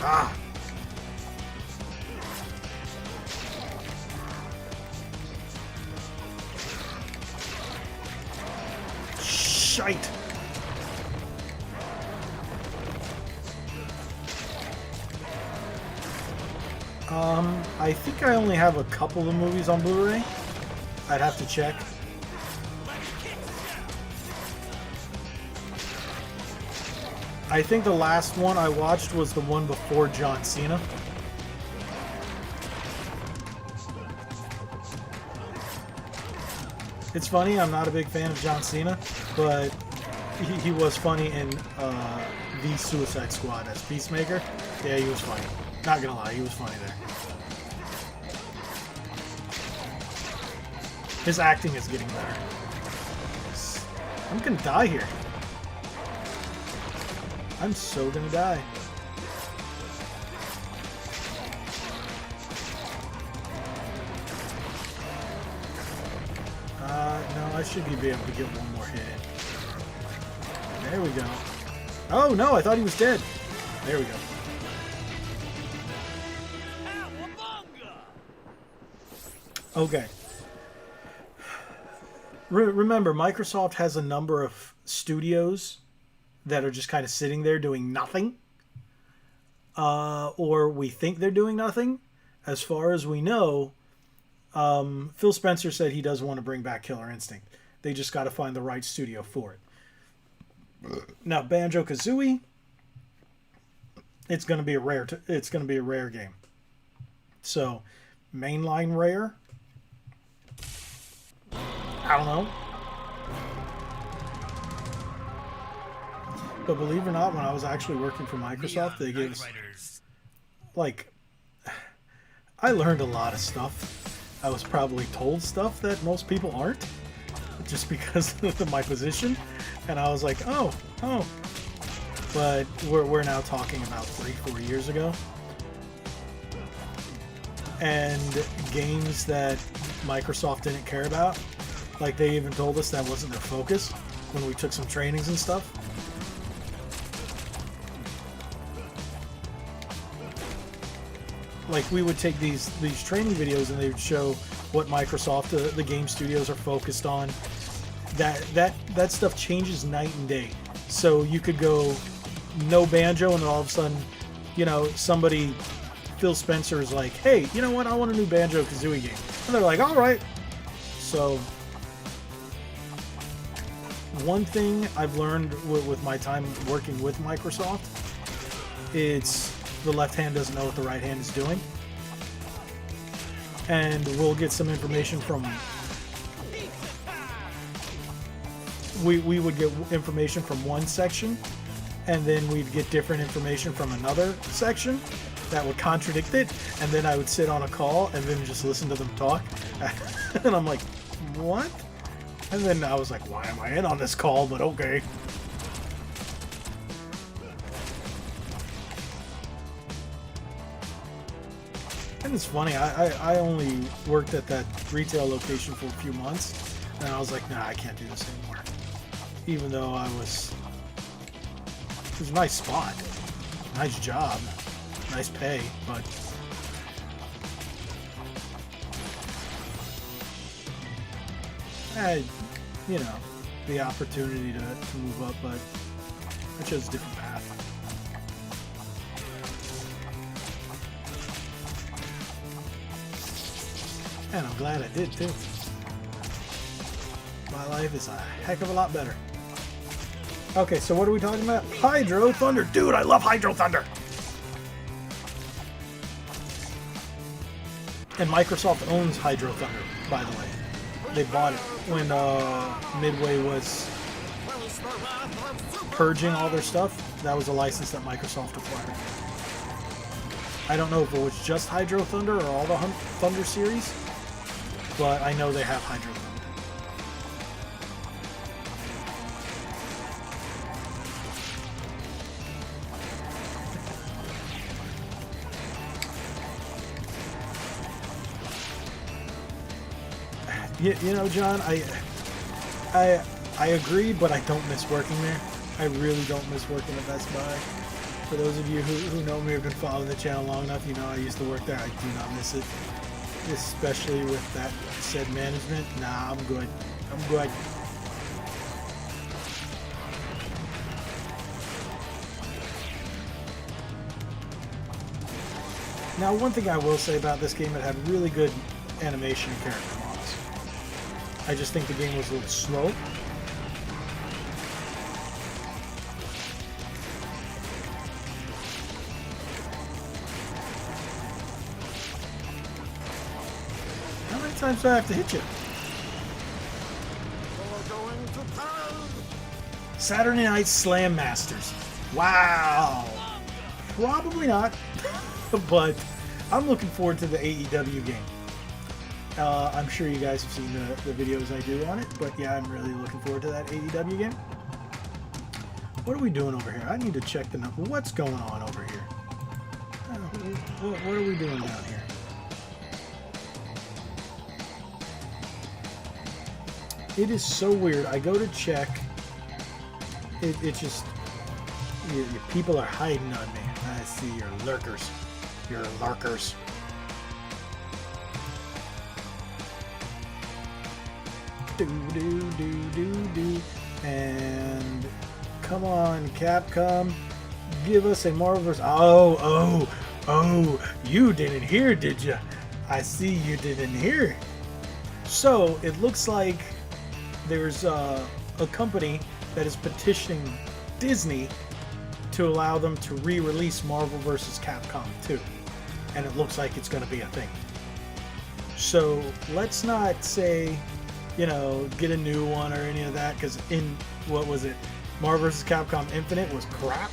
Ah! shite. I think I only have a couple of movies on Blu-ray. I'd have to check. I think the last one I watched was the one before John Cena. It's funny, I'm not a big fan of John Cena, but he was funny in The Suicide Squad as Peacemaker. Yeah, he was funny. Not gonna lie, he was funny there. His acting is getting better. I'm gonna die here. I'm so gonna die. No, I should be able to get one more hit in. There we go. Oh no, I thought he was dead. There we go. Okay. Remember, Microsoft has a number of studios that are just kind of sitting there doing nothing. Or we think they're doing nothing. As far as we know, Phil Spencer said he does want to bring back Killer Instinct. They just got to find the right studio for it. Now, Banjo-Kazooie, it's going to be a rare game. So, mainline Rare. I don't know. But believe it or not, when I was actually working for Microsoft, they gave us, like, I learned a lot of stuff. I was probably told stuff that most people aren't, just because of my position. And I was like, oh. But we're now talking about 3-4 years ago. And games that Microsoft didn't care about, like they even told us that wasn't their focus when we took some trainings and stuff. Like we would take these training videos and they would show what Microsoft, the game studios are focused on. That stuff changes night and day. So you could go no Banjo and then all of a sudden, you know, somebody, Phil Spencer is like, hey, you know what, I want a new Banjo-Kazooie game. And they're like, all right. So one thing I've learned with my time working with Microsoft, it's the left hand doesn't know what the right hand is doing. And we'll get some information from... We would get information from one section, and then we'd get different information from another section that would contradict it, and then I would sit on a call and then just listen to them talk. And I'm like, what? And then I was like, why am I in on this call? But okay. And it's funny, I only worked at that retail location for a few months, and I was like, nah, I can't do this anymore. Even though it was a nice spot, nice job, nice pay, but I had, you know, the opportunity to move up, but I chose a different path. And I'm glad I did too. My life is a heck of a lot better. Okay, so what are we talking about? Hydro Thunder. Dude, I love Hydro Thunder. And Microsoft owns Hydro Thunder, by the way. They bought it when Midway was purging all their stuff. That was a license that Microsoft acquired. I don't know if it was just Hydro Thunder or all the Thunder series, but I know they have Hydro Thunder. You know, John, I agree, but I don't miss working there. I really don't miss working at Best Buy. For those of you who know me or been following the channel long enough, you know I used to work there. I do not miss it, especially with that said management. Nah, I'm good. I'm good. Now, one thing I will say about this game, it had really good animation and character models. I just think the game was a little slow. How many times do I have to hit you? Saturday Night Slam Masters. Wow. Probably not, but I'm looking forward to the AEW game. I'm sure you guys have seen the videos I do on it, but yeah, I'm really looking forward to that AEW game. What are we doing over here? I need to check the number. What's going on over here? What are we doing down here? It is so weird. I go to check. It's just... Your people are hiding on me. I see your lurkers. Your lurkers. Do. And come on, Capcom. Give us a Marvel vs. Oh, you didn't hear, did you? I see you didn't hear. So, it looks like there's a company that is petitioning Disney to allow them to re-release Marvel vs. Capcom 2. And it looks like it's going to be a thing. So let's not say, you know, get a new one or any of that, because in, what was it, Marvel vs. Capcom Infinite was crap.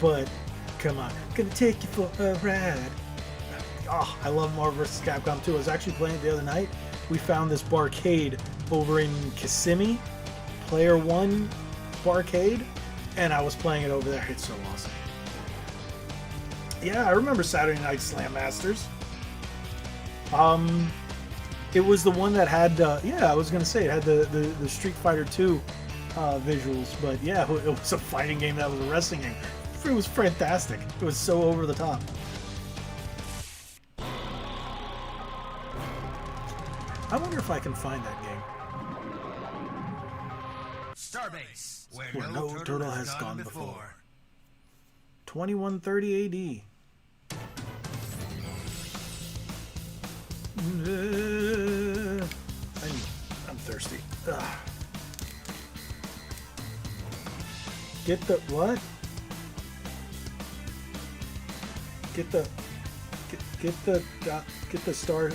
But, come on, gonna take you for a ride. Oh, I love Marvel vs. Capcom 2. I was actually playing it the other night. We found this barcade over in Kissimmee, Player One barcade, and I was playing it over there. It's so awesome. Yeah, I remember Saturday Night Slam Masters. It was the one that had, yeah, I was gonna say it had the Street Fighter 2 visuals, but yeah, it was a fighting game that was a wrestling game. It was fantastic. It was so over the top. I wonder if I can find that game. Starbase, Where no turtle has gone before. 2130 AD. I'm thirsty. Ugh. Get the what? Get the star.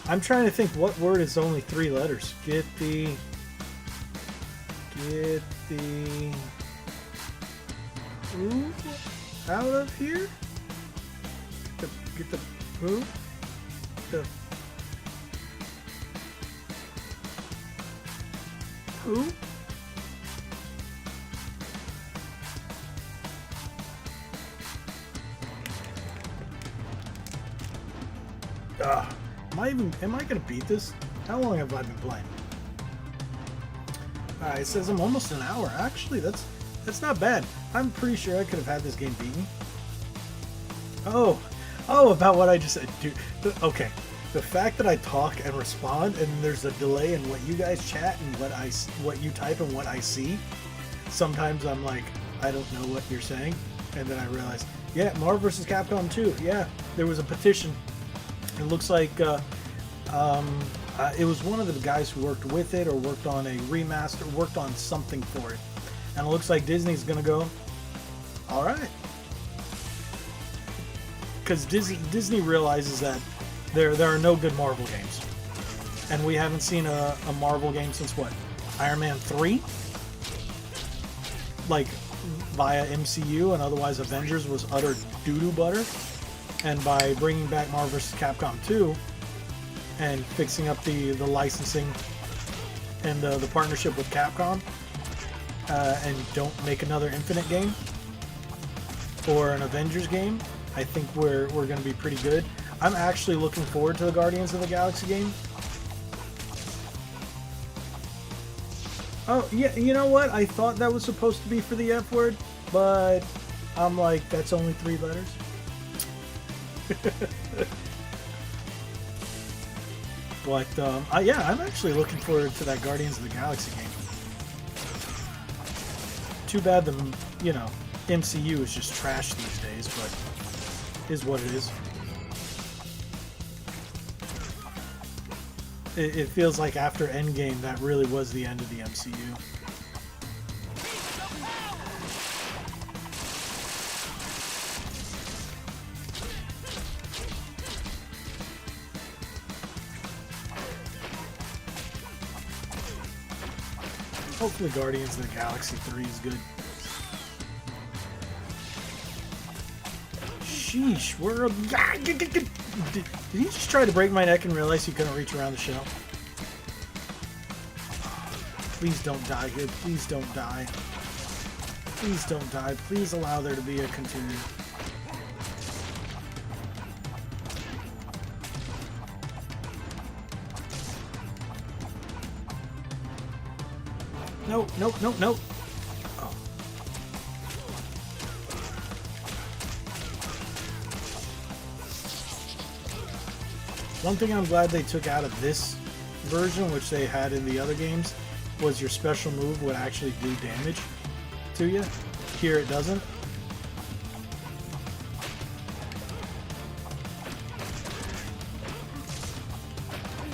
I'm trying to think what word is only 3 letters. Get the ooh out of here. Get the who? The who? Am I gonna beat this? How long have I been playing? It says I'm almost an hour. Actually, that's not bad. I'm pretty sure I could have had this game beaten. Oh, about what I just said. Dude, okay. The fact that I talk and respond, and there's a delay in what you guys chat and what you type and what I see. Sometimes I'm like, I don't know what you're saying, and then I realize, yeah, Marvel vs. Capcom 2. Yeah, there was a petition. It looks like it was one of the guys who worked with it or worked on a remaster, worked on something for it. And it looks like Disney's going to go, all right. Because Disney realizes that there are no good Marvel games. And we haven't seen a Marvel game since what? Iron Man 3? Like, via MCU, and otherwise Avengers was utter doo-doo butter. And by bringing back Marvel vs. Capcom 2 and fixing up the licensing and the partnership with Capcom, and don't make another Infinite game or an Avengers game, I think we're going to be pretty good. I'm actually looking forward to the Guardians of the Galaxy game. Oh, yeah, you know what? I thought that was supposed to be for the F word, but I'm like, that's only 3 letters. But yeah, I'm actually looking forward to that Guardians of the Galaxy game. Too bad the MCU is just trash these days, but is what it is. it feels like after Endgame, that really was the end of the MCU. Hopefully Guardians of the Galaxy 3 is good. Sheesh, we're... Did he just try to break my neck and realize he couldn't reach around the shell? Please don't die here. Please don't die. Please don't die. Please allow there to be a continue. No, no, no, no. Oh. One thing I'm glad they took out of this version, which they had in the other games, was your special move would actually do damage to you. Here it doesn't.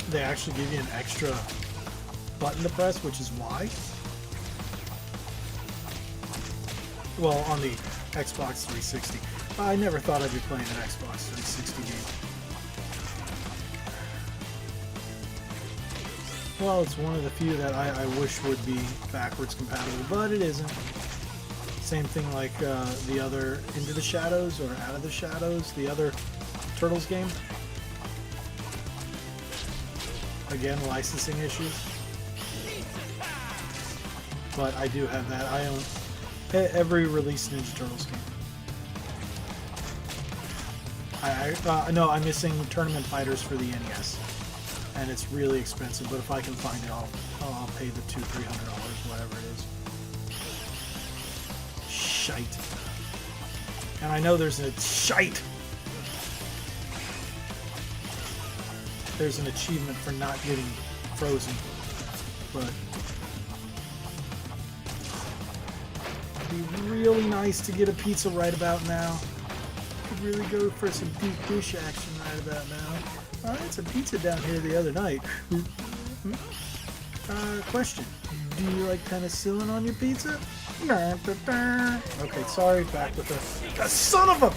They actually give you an extra button to press, which is why. Well, on the Xbox 360. I never thought I'd be playing an Xbox 360 game. Well, it's one of the few that I wish would be backwards compatible, but it isn't. Same thing like the other Into the Shadows or Out of the Shadows, the other Turtles game. Again, licensing issues. But I do have that. I own every released Ninja Turtles game. No, I'm missing Tournament Fighters for the NES. And it's really expensive, but if I can find it, I'll pay the $200-300, whatever it is. Shite. And I know there's a shite. There's an achievement for not getting frozen, but it'd be really nice to get a pizza right about now. Could really go for some deep dish action right about now. I had some pizza down here the other night. Question. Do you like penicillin on your pizza? Okay, sorry, back with the son of a...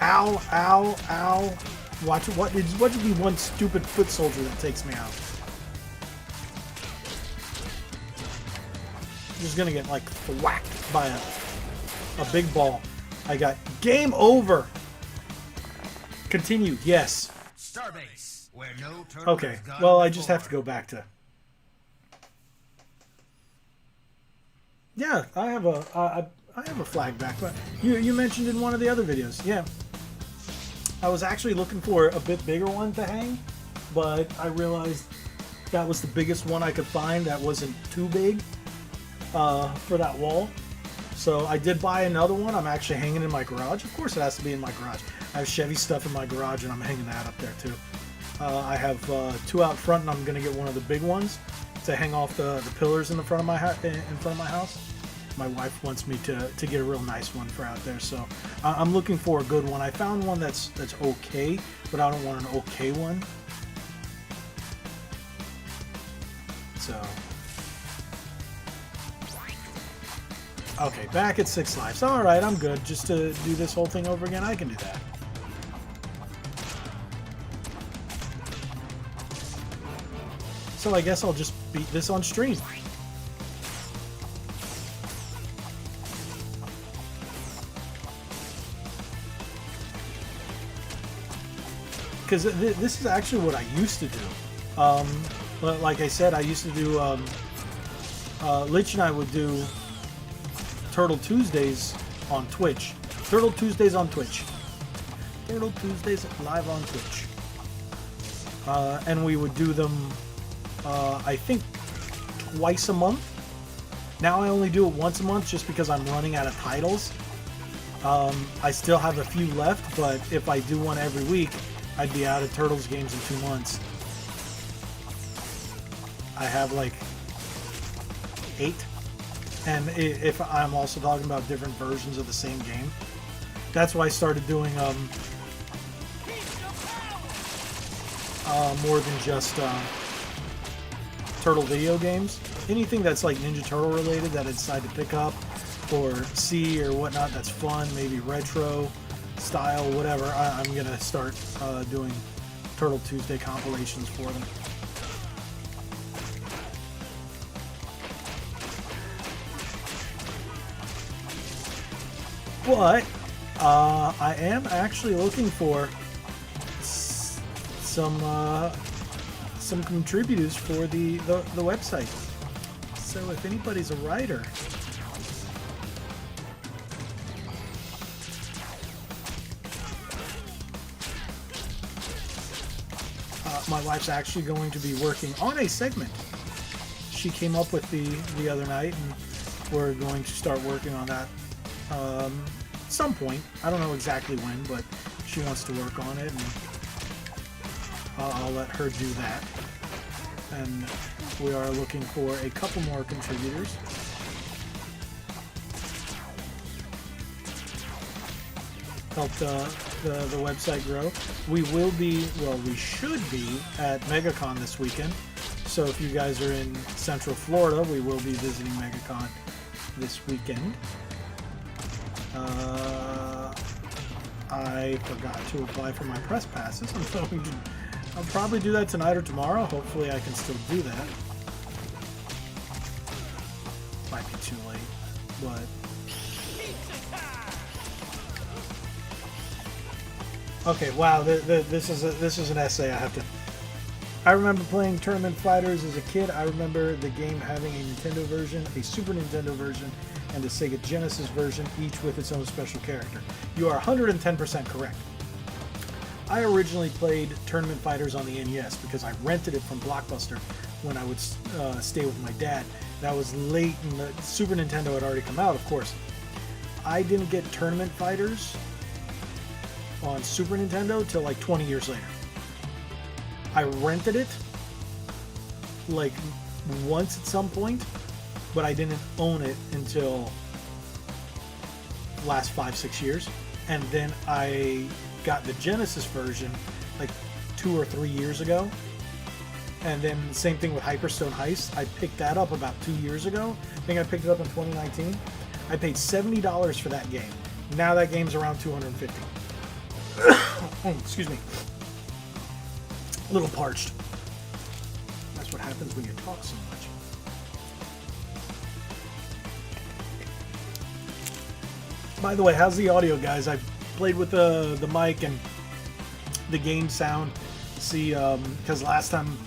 Ow, ow, ow. Watch it. What did be one stupid foot soldier that takes me out? I'm just gonna get like whacked by a big ball. I got game over. Continue. Yes. Starbase, where no turtle Okay. has gone Well, I just have to before. go back to. Yeah, I have a flag back. But you mentioned in one of the other videos. Yeah. I was actually looking for a bit bigger one to hang, but I realized that was the biggest one I could find that wasn't too big for that wall. So I did buy another one. I'm actually hanging in my garage. Of course it has to be in my garage. I have Chevy stuff in my garage and I'm hanging that up there too. I have two out front and I'm going to get one of the big ones to hang off the pillars in the front of my house. My wife wants me to get a real nice one for out there, so I'm looking for a good one. I found one that's okay, but I don't want an okay one. So, okay, back at 6 lives. All right, I'm good. Just to do this whole thing over again, I can do that. So I guess I'll just beat this on stream. Because this is actually what I used to do. But like I said, I used to do, Lich and I would do Turtle Tuesdays on Twitch. Turtle Tuesdays on Twitch. Turtle Tuesdays live on Twitch. And we would do them, I think, twice a month. Now I only do it once a month just because I'm running out of titles. I still have a few left, but if I do one every week, I'd be out of Turtles games in 2 months. I have like 8. And if I'm also talking about different versions of the same game. That's why I started doing more than just Turtle video games. Anything that's like Ninja Turtle related that I decide to pick up or see or whatnot that's fun, maybe retro style, whatever, I'm going to start doing Turtle Tuesday compilations for them. But I am actually looking for some contributors for the website. So if anybody's a writer, my wife's actually going to be working on a segment she came up with the other night, and we're going to start working on that some point. I don't know exactly when, but she wants to work on it, and I'll let her do that. And we are looking for a couple more contributors. Help the website grow. We will be, well, we should be at MegaCon this weekend. So if you guys are in Central Florida, we will be visiting MegaCon this weekend. I forgot to apply for my press passes. I'll probably do that tonight or tomorrow. Hopefully I can still do that. Might be too late, but... Okay, wow, this is an essay I have to... I remember playing Tournament Fighters as a kid. I remember the game having a Nintendo version, a Super Nintendo version, and a Sega Genesis version, each with its own special character. You are 110% correct. I originally played Tournament Fighters on the NES because I rented it from Blockbuster when I would stay with my dad. That was late, and the Super Nintendo had already come out, of course. I didn't get Tournament Fighters on Super Nintendo till like 20 years later. I rented it like once at some point, but I didn't own it until last 5-6 years. And then I got the Genesis version like 2 or 3 years ago. And then same thing with Hyperstone Heist. I picked that up about 2 years ago. I think I picked it up in 2019. I paid $70 for that game. Now that game's around $250. Oh, excuse me. A little parched. That's what happens when you talk so much. By the way, how's the audio, guys? I played with the mic and the game sound. See, because last time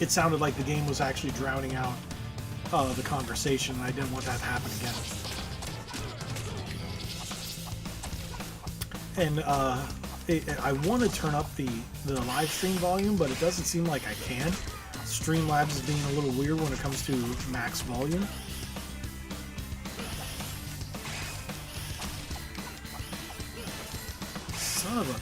it sounded like the game was actually drowning out the conversation, and I didn't want that to happen again. And I want to turn up the live stream volume, but it doesn't seem like I can. Streamlabs is being a little weird when it comes to max volume. Son of a...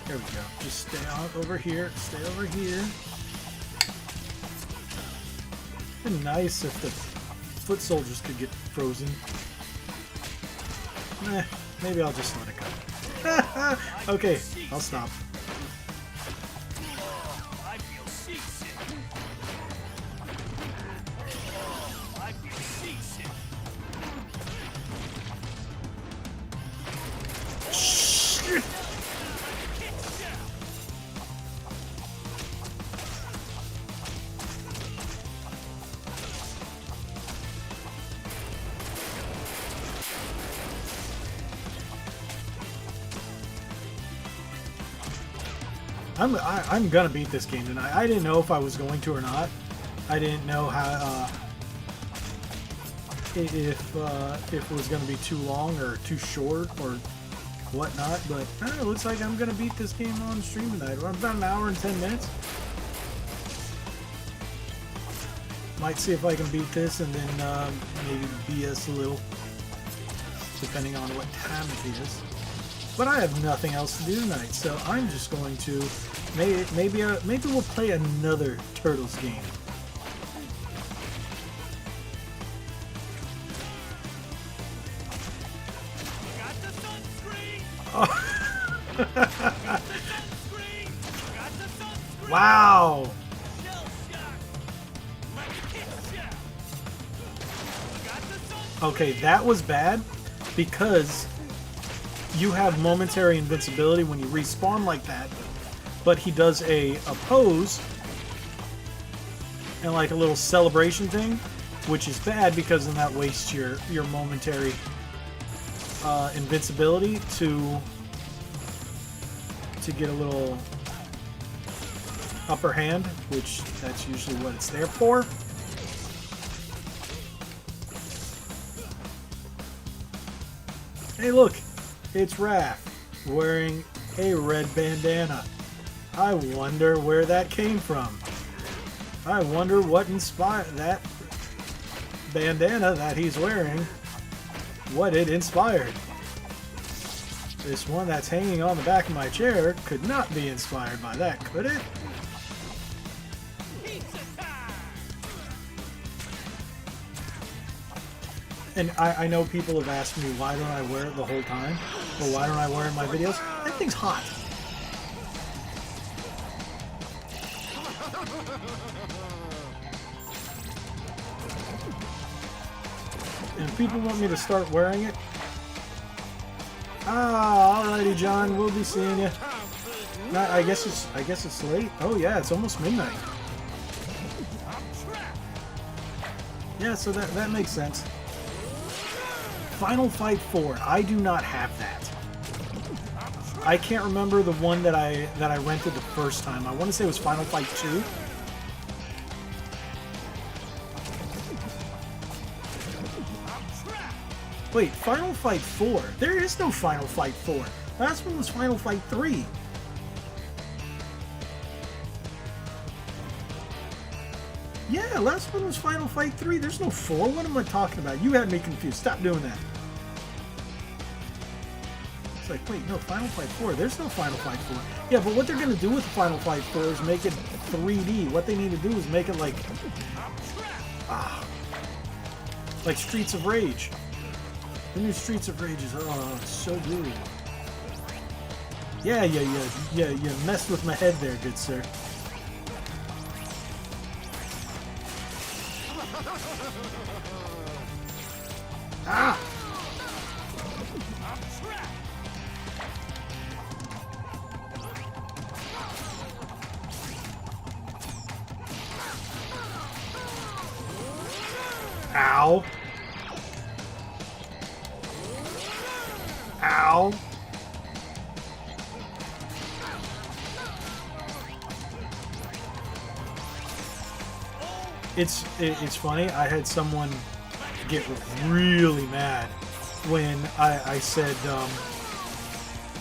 There we go. Just stay on over here. Stay over here. It'd be nice if the foot soldiers could get frozen. Maybe I'll just let it go. Okay, I'll stop. I'm gonna beat this game tonight. I didn't know if I was going to or not. I didn't know how if it was gonna be too long or too short or whatnot. But it looks like I'm gonna beat this game on stream tonight. We're about an hour and 10 minutes. Might see if I can beat this and then maybe BS a little, depending on what time it is. But I have nothing else to do tonight, so I'm just going to maybe we'll play another Turtles game. Wow. Okay, that was bad because you have momentary invincibility when you respawn like that, but he does a pose and like a little celebration thing, which is bad because then that wastes your momentary invincibility to get a little upper hand, which that's usually what it's there for. Hey look, it's Raph wearing a red bandana. I wonder where that came from. I wonder what inspired that bandana that he's wearing, what it inspired. This one that's hanging on the back of my chair could not be inspired by that, could it? And I know people have asked me, why don't I wear it the whole time? Or why don't I wear it in my videos? That thing's hot. And if people want me to start wearing it, alrighty, John, we'll be seeing you. I guess it's late. Oh yeah, it's almost midnight. Yeah, so that makes sense. Final Fight 4. I do not have that. I can't remember the one that I rented the first time. I want to say it was Final Fight 2. Wait, Final Fight 4? There is no Final Fight 4. Last one was Final Fight 3. Yeah, last one was Final Fight 3. There's no 4. What am I talking about? You had me confused. Stop doing that. It's like, wait, no, Final Fight 4. There's no Final Fight 4. Yeah, but what they're going to do with Final Fight 4 is make it 3D. What they need to do is make it like Streets of Rage. The new Streets of Rage is, so good. Yeah, you messed with my head there, good sir. Ah! Ow! Ow! It's funny. I had someone get really mad when I said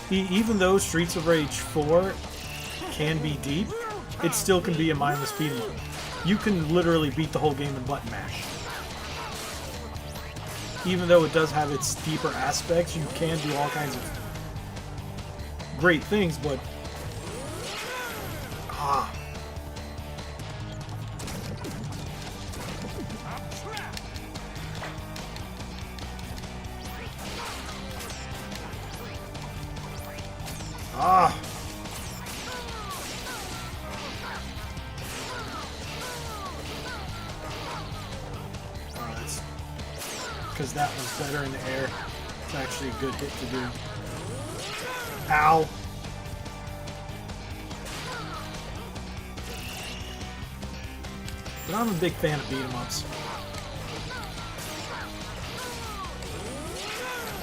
even though Streets of Rage 4 can be deep, it still can be a mindless beat 'em up. You can literally beat the whole game in button mash. Even though it does have its deeper aspects, you can do all kinds of great things, but because that one's better in the air. It's actually a good hit to do. Ow! But I'm a big fan of beat-em-ups.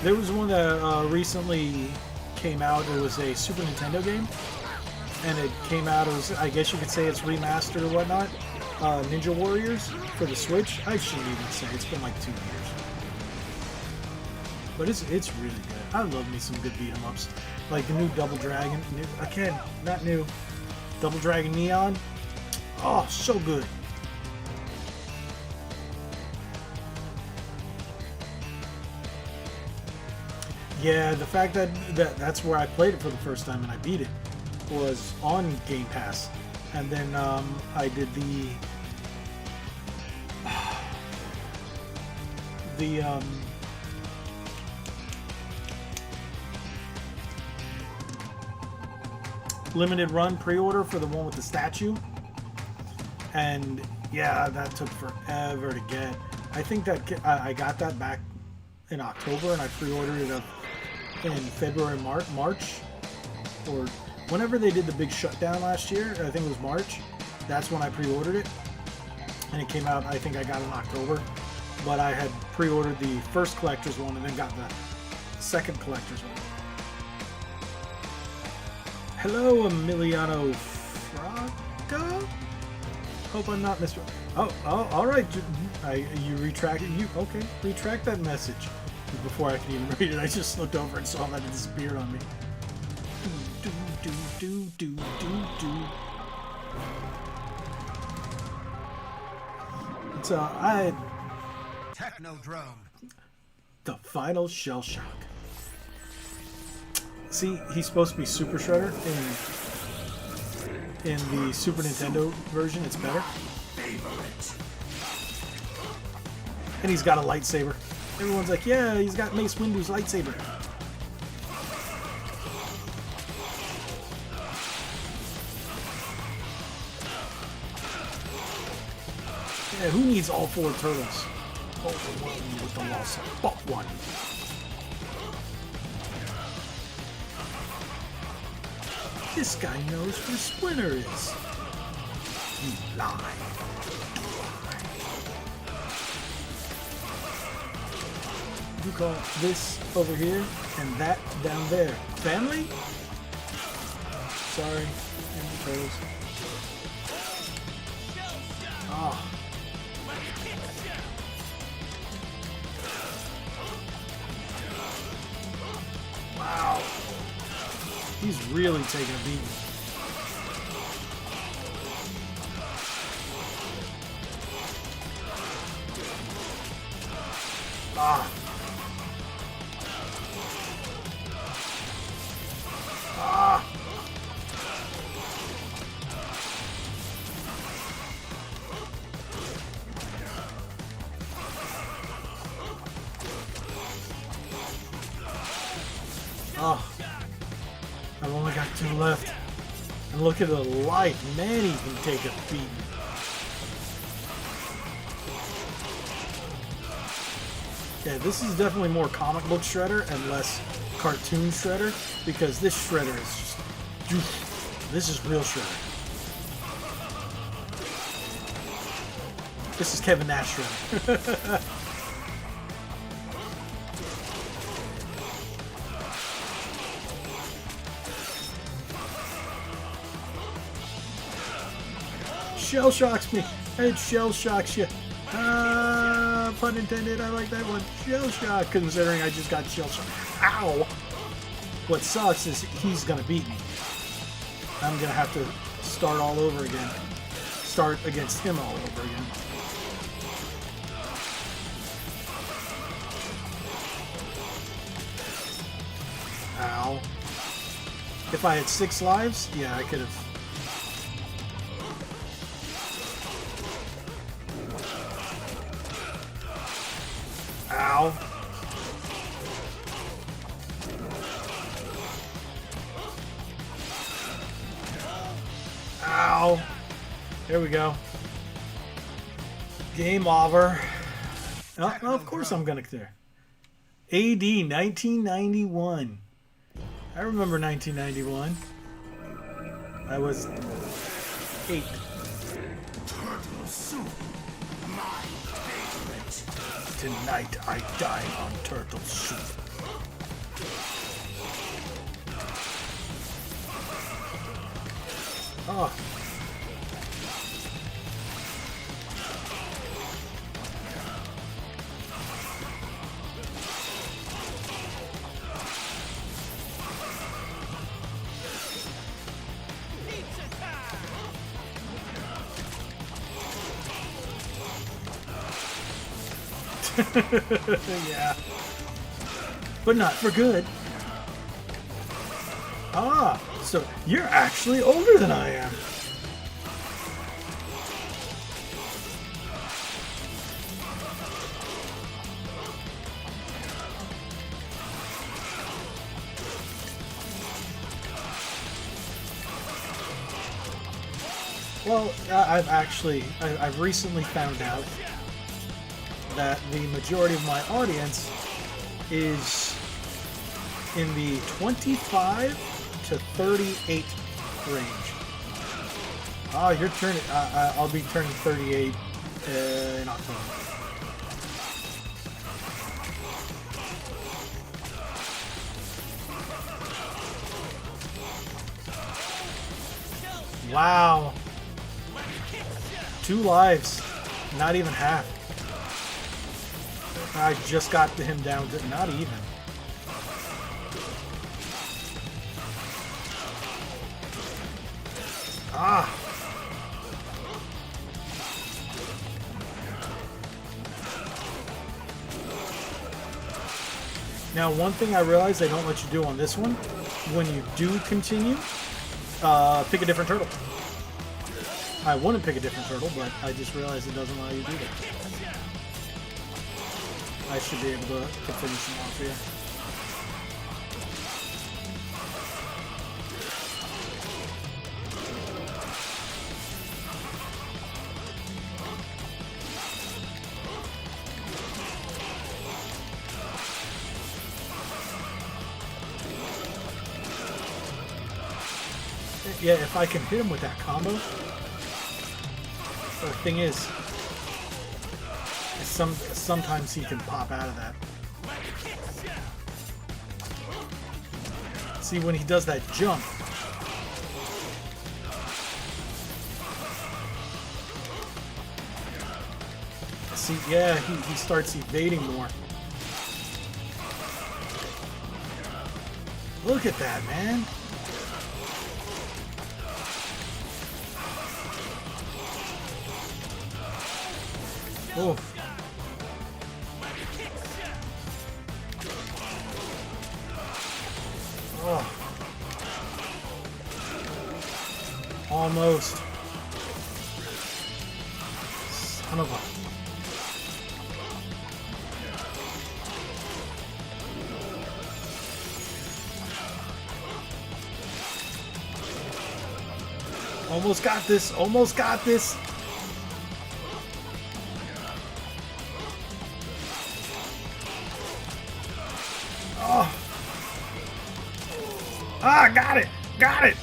There was one that recently came out. It was a Super Nintendo game, and it came out. It was, I guess you could say, it's remastered or whatnot. Ninja Warriors for the Switch. I shouldn't even say. It's been like 2 years. But it's really good. I love me some good beat-em-ups. Like the new Double Dragon. Not new. Double Dragon Neon. Oh, so good. Yeah, the fact that that's where I played it for the first time and I beat it was on Game Pass. And then I did limited run pre-order for the one with the statue. And yeah, that took forever to get. I think that I got that back in October, and I pre-ordered it in February, March, or whenever they did the big shutdown last year. I think it was March. That's when I pre-ordered it, and it came out. I think I got it in October, but I had pre-ordered the first collector's one and then got the second collector's one. Hello, Emiliano Fraga. Hope I'm not mis. Oh, all right. You retracted. Okay? Retract that message. Before I could even read it, I just looked over and saw that it disappeared on me. Do. So I. Technodrome. The final shell shock. See, he's supposed to be Super Shredder in the Super Nintendo version. It's better. And he's got a lightsaber. Everyone's like, yeah, he's got Mace Windu's lightsaber. Yeah, who needs all four turtles? Overwhelmed with the loss of but one. This guy knows where Splinter is. You lie. You call this over here and that down there family? Sorry, Ninja Turtles. Ah. Wow. He's really taking a beating. Ah. Ah. Oh. I've only got two left. And look at the light. Man, he can take a beating. Yeah, this is definitely more comic book Shredder and less cartoon Shredder, because this Shredder is just... This is real Shredder. This is Kevin Nash Shredder. Shell shocks me. It shell shocks you. Pun intended. I like that one. Shell shock, considering I just got shell shock. Ow! What sucks is he's gonna beat me. I'm gonna have to start all over again. Start against him all over again. Ow. If I had 6 lives, yeah, I could have. Ow. Ow. There we go. Game over. Oh, of course I'm gonna clear. AD 1991. I remember 1991. I was 8. Turtle soup. My favorite. Tonight I dine on turtle soup. Oh. Yeah. But not for good. Ah, so you're actually older than I am. Well, I've recently found out that the majority of my audience is in the 25 to 38 range. Oh, you're turning. I'll be turning 38 in October. Wow. 2 lives. Not even half. I just got him down to not even. Ah. Now, one thing I realized they don't let you do on this one, when you do continue, pick a different turtle. I wouldn't pick a different turtle, but I just realized it doesn't allow you to do that. I should be able to finish them off here. Yeah, if I can hit him with that combo. The thing is sometimes he can pop out of that. See, when he does that jump, see, yeah, he starts evading more. Look at that, man. Oh. Oh. Almost. Son of a... Almost got this. Almost got this. Ah, got it! Got it!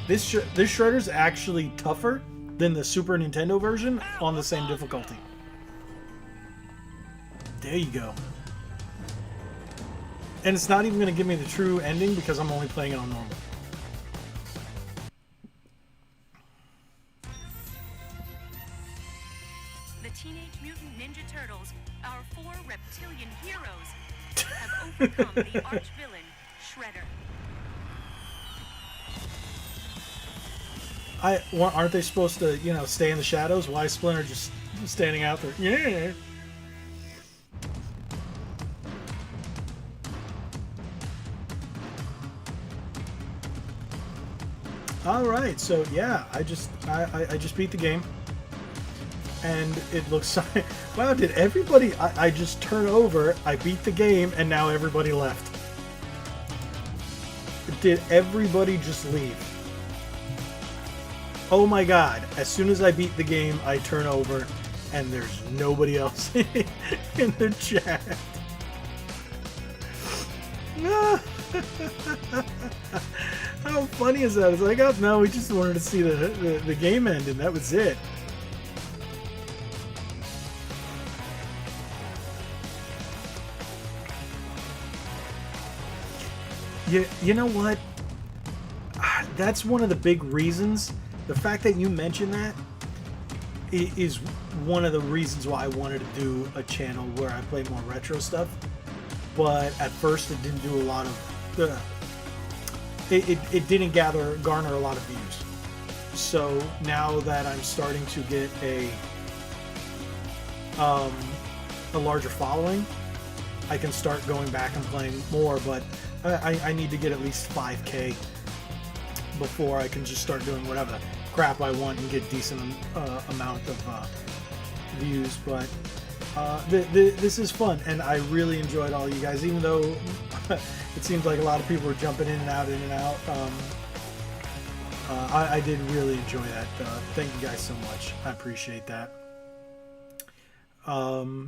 This Shredder's actually tougher than the Super Nintendo version on the same difficulty. There you go. And it's not even going to give me the true ending because I'm only playing it on normal. The Teenage Mutant Ninja Turtles, our 4 reptilian heroes, have overcome the arch-villain, Shredder. Aren't they supposed to, you know, stay in the shadows? Why is Splinter just standing out there? Yeah. All right, so yeah, I just beat the game, and it looks like, wow, did everybody? I just turn over, I beat the game, and now everybody left. Did everybody just leave? Oh my God! As soon as I beat the game, I turn over, and there's nobody else in the chat. How funny is that? It's like, oh no, we just wanted to see the game end, and that was it. You know what? That's one of the big reasons. The fact that you mentioned that is one of the reasons why I wanted to do a channel where I play more retro stuff. But at first, it didn't do a lot of. It didn't garner a lot of views. So now that I'm starting to get a larger following, I can start going back and playing more. But I need to get at least 5K before I can just start doing whatever crap I want and get decent amount of views. But this is fun, and I really enjoyed all you guys, even though it seems like a lot of people were jumping in and out. I did really enjoy that. Thank you guys so much. I appreciate that.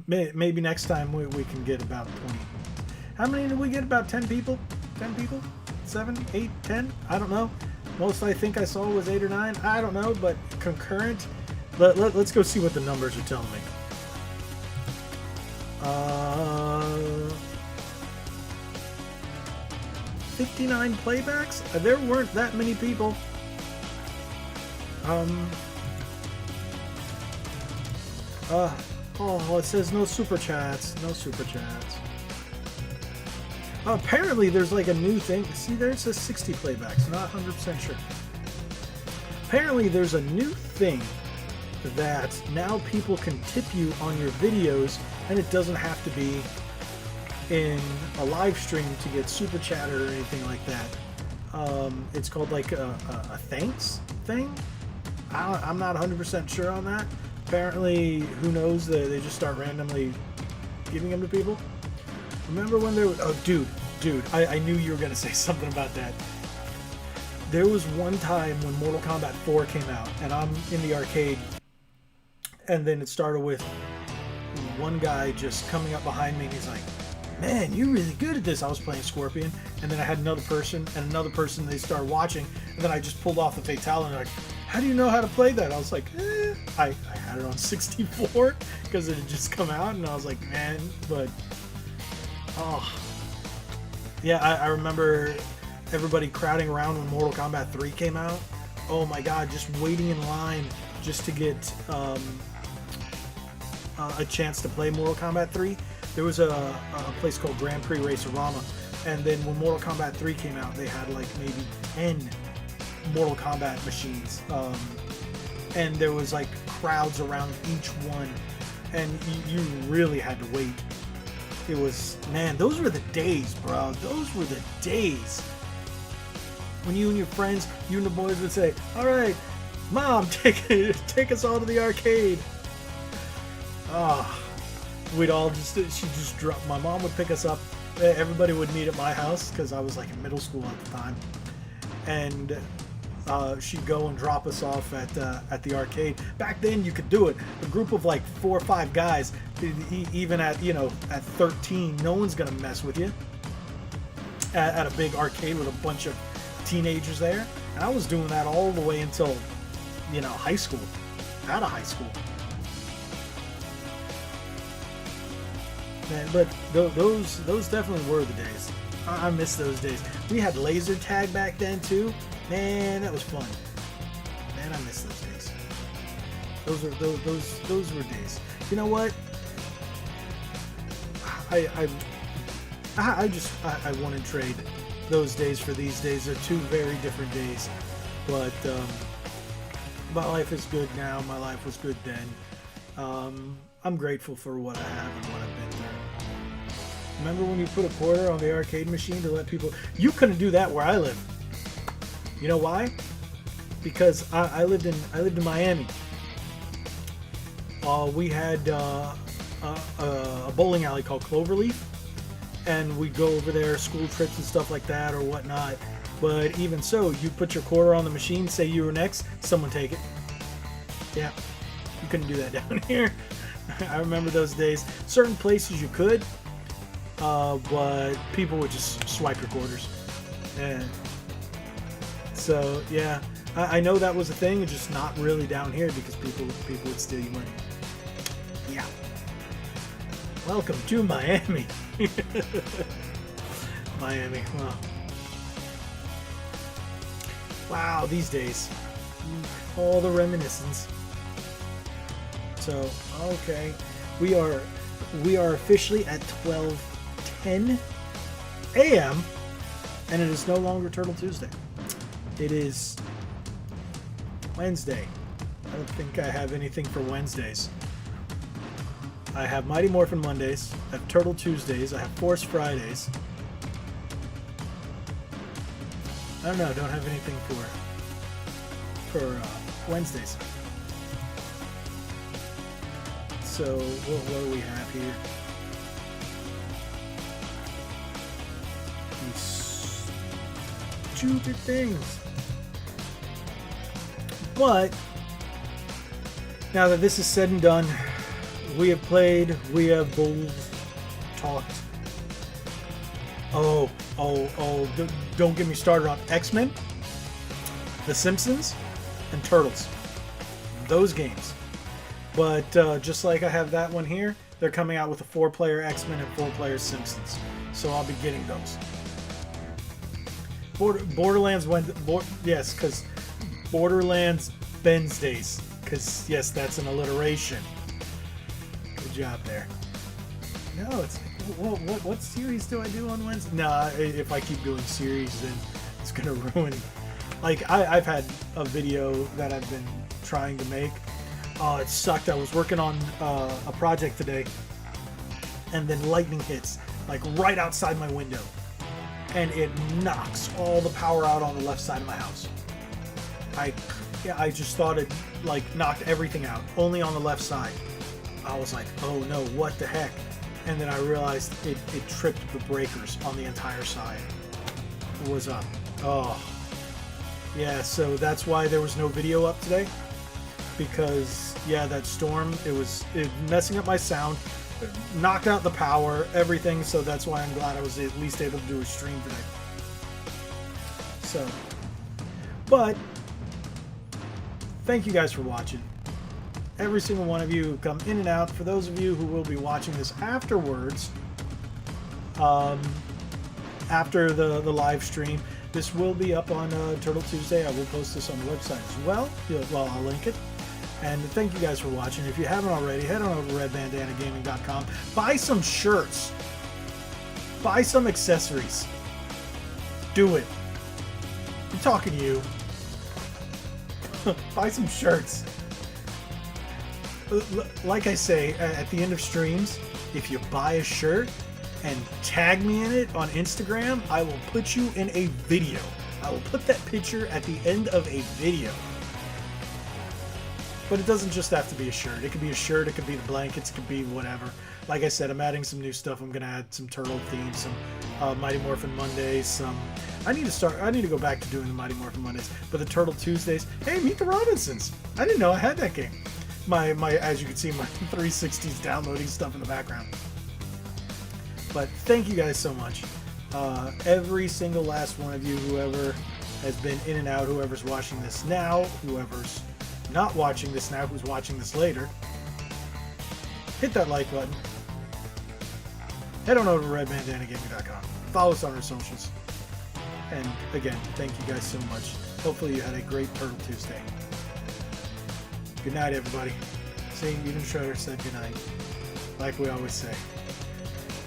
Maybe next time we can get about 20. How many did we get? About 10 people? 10 people? 7, 8, 10? I don't know. Most I think I saw was 8 or 9. I don't know, but concurrent. Let's go see what the numbers are telling me. 59 playbacks? There weren't that many people. Oh, it says no super chats. No super chats. Apparently, there's like a new thing. See, there it says 60 playbacks. Not 100% sure. Apparently, there's a new thing that now people can tip you on your videos, and it doesn't have to be in a live stream to get super chat or anything like that. It's called like a thanks thing. I'm not 100% sure on that. Apparently, who knows, they just start randomly giving them to people. Remember when there was... Oh, dude, I knew you were going to say something about that. There was one time when Mortal Kombat 4 came out, and I'm in the arcade, and then it started with one guy just coming up behind me, and he's like, man, you're really good at this. I was playing Scorpion, and then I had another person, they started watching, and then I just pulled off the Fatality, and they're like, how do you know how to play that? I was like, I had it on 64, because it had just come out, and I was like, man, but, oh. Yeah, I remember everybody crowding around when Mortal Kombat 3 came out. Oh my god, just waiting in line just to get a chance to play Mortal Kombat 3. There was a place called Grand Prix Racerama, and then when Mortal Kombat 3 came out, they had like maybe 10 Mortal Kombat machines, and there was like crowds around each one, and you really had to wait. It was, man, those were the days, bro. Those were the days when you and your friends, you and the boys would say, all right, Mom, take us all to the arcade. We'd all she'd just drop, my mom would pick us up, everybody would meet at my house, because I was like in middle school at the time, and she'd go and drop us off at the arcade. Back then you could do it, a group of like 4 or 5 guys, even at, you know, at 13, no one's gonna mess with you at a big arcade with a bunch of teenagers there. And I was doing that all the way until, you know, high school, out of high school. Man, but those definitely were the days. I miss those days. We had laser tag back then too. Man, that was fun. Man, I miss those days. Those were days. You know what? I want to trade those days for these days. They're two very different days. But my life is good now. My life was good then. I'm grateful for what I have and what I've been through. Remember when you put a quarter on the arcade machine to let people... You couldn't do that where I live. You know why? Because I lived in Miami. We had a bowling alley called Cloverleaf, and we'd go over there, school trips and stuff like that or whatnot. But even so, you put your quarter on the machine, say you were next, someone take it. Yeah, you couldn't do that down here. I remember those days. Certain places you could, but people would just swipe your quarters. And so yeah, I know that was a thing, just not really down here because people would steal your money. Yeah. Welcome to Miami. Miami. Wow, these days. All the reminiscence. So, okay. We are officially at 12:10 a.m. and it is no longer Turtle Tuesday. It is Wednesday. I don't think I have anything for Wednesdays. I have Mighty Morphin Mondays, I have Turtle Tuesdays, I have Force Fridays. I don't know, don't have anything for Wednesdays. So, what do we have here? These stupid things. But now that this is said and done, we have played, we have bowled, talked. Don't get me started on X-Men, The Simpsons, and Turtles. Those games. But just like I have that one here, they're coming out with a 4-player X-Men and 4-player Simpsons. So I'll be getting those. Borderlands yes, because Borderlands Wednesdays. Because, yes, that's an alliteration. Good job there. No, it's... What series do I do on Wednesday? Nah, if I keep doing series, then it's going to ruin... Like, I've had a video that I've been trying to make. Oh, it sucked. I was working on a project today, and then lightning hits, like, right outside my window. And it knocks all the power out on the left side of my house. I just thought it, like, knocked everything out, only on the left side. I was like, oh no, what the heck? And then I realized it tripped the breakers on the entire side. It was up. Oh. Yeah, so that's why there was no video up today. Because, yeah, that storm, it messing up my sound, knocked out the power, everything, so that's why I'm glad I was at least able to do a stream today. So, but, thank you guys for watching. Every single one of you who come in and out. For those of you who will be watching this afterwards, after the live stream, this will be up on Turtle Tuesday. I will post this on the website as well. Well, I'll link it. And thank you guys for watching. If you haven't already, head on over to redbandanagaming.com. Buy some shirts. Buy some accessories. Do it. I'm talking to you. Buy some shirts. Like I say, at the end of streams, if you buy a shirt and tag me in it on Instagram, I will put you in a video. I will put that picture at the end of a video. But it doesn't just have to be a shirt. It could be a shirt, it could be the blankets, it could be whatever. Like I said, I'm adding some new stuff. I'm going to add some turtle themes, some Mighty Morphin Mondays, some... I need to go back to doing the Mighty Morphin Mondays. But the Turtle Tuesdays, hey, Meet the Robinsons. I didn't know I had that game. As you can see, my 360's downloading stuff in the background. But thank you guys so much. Every single last one of you, whoever has been in and out, whoever's watching this now, whoever's not watching this now, who's watching this later, hit that like button. Head on over to redbandanagaming.com. Follow us on our socials. And again, thank you guys so much. Hopefully you had a great Turtle Tuesday. Good night, everybody. See, even Schroeder said good night. Like we always say.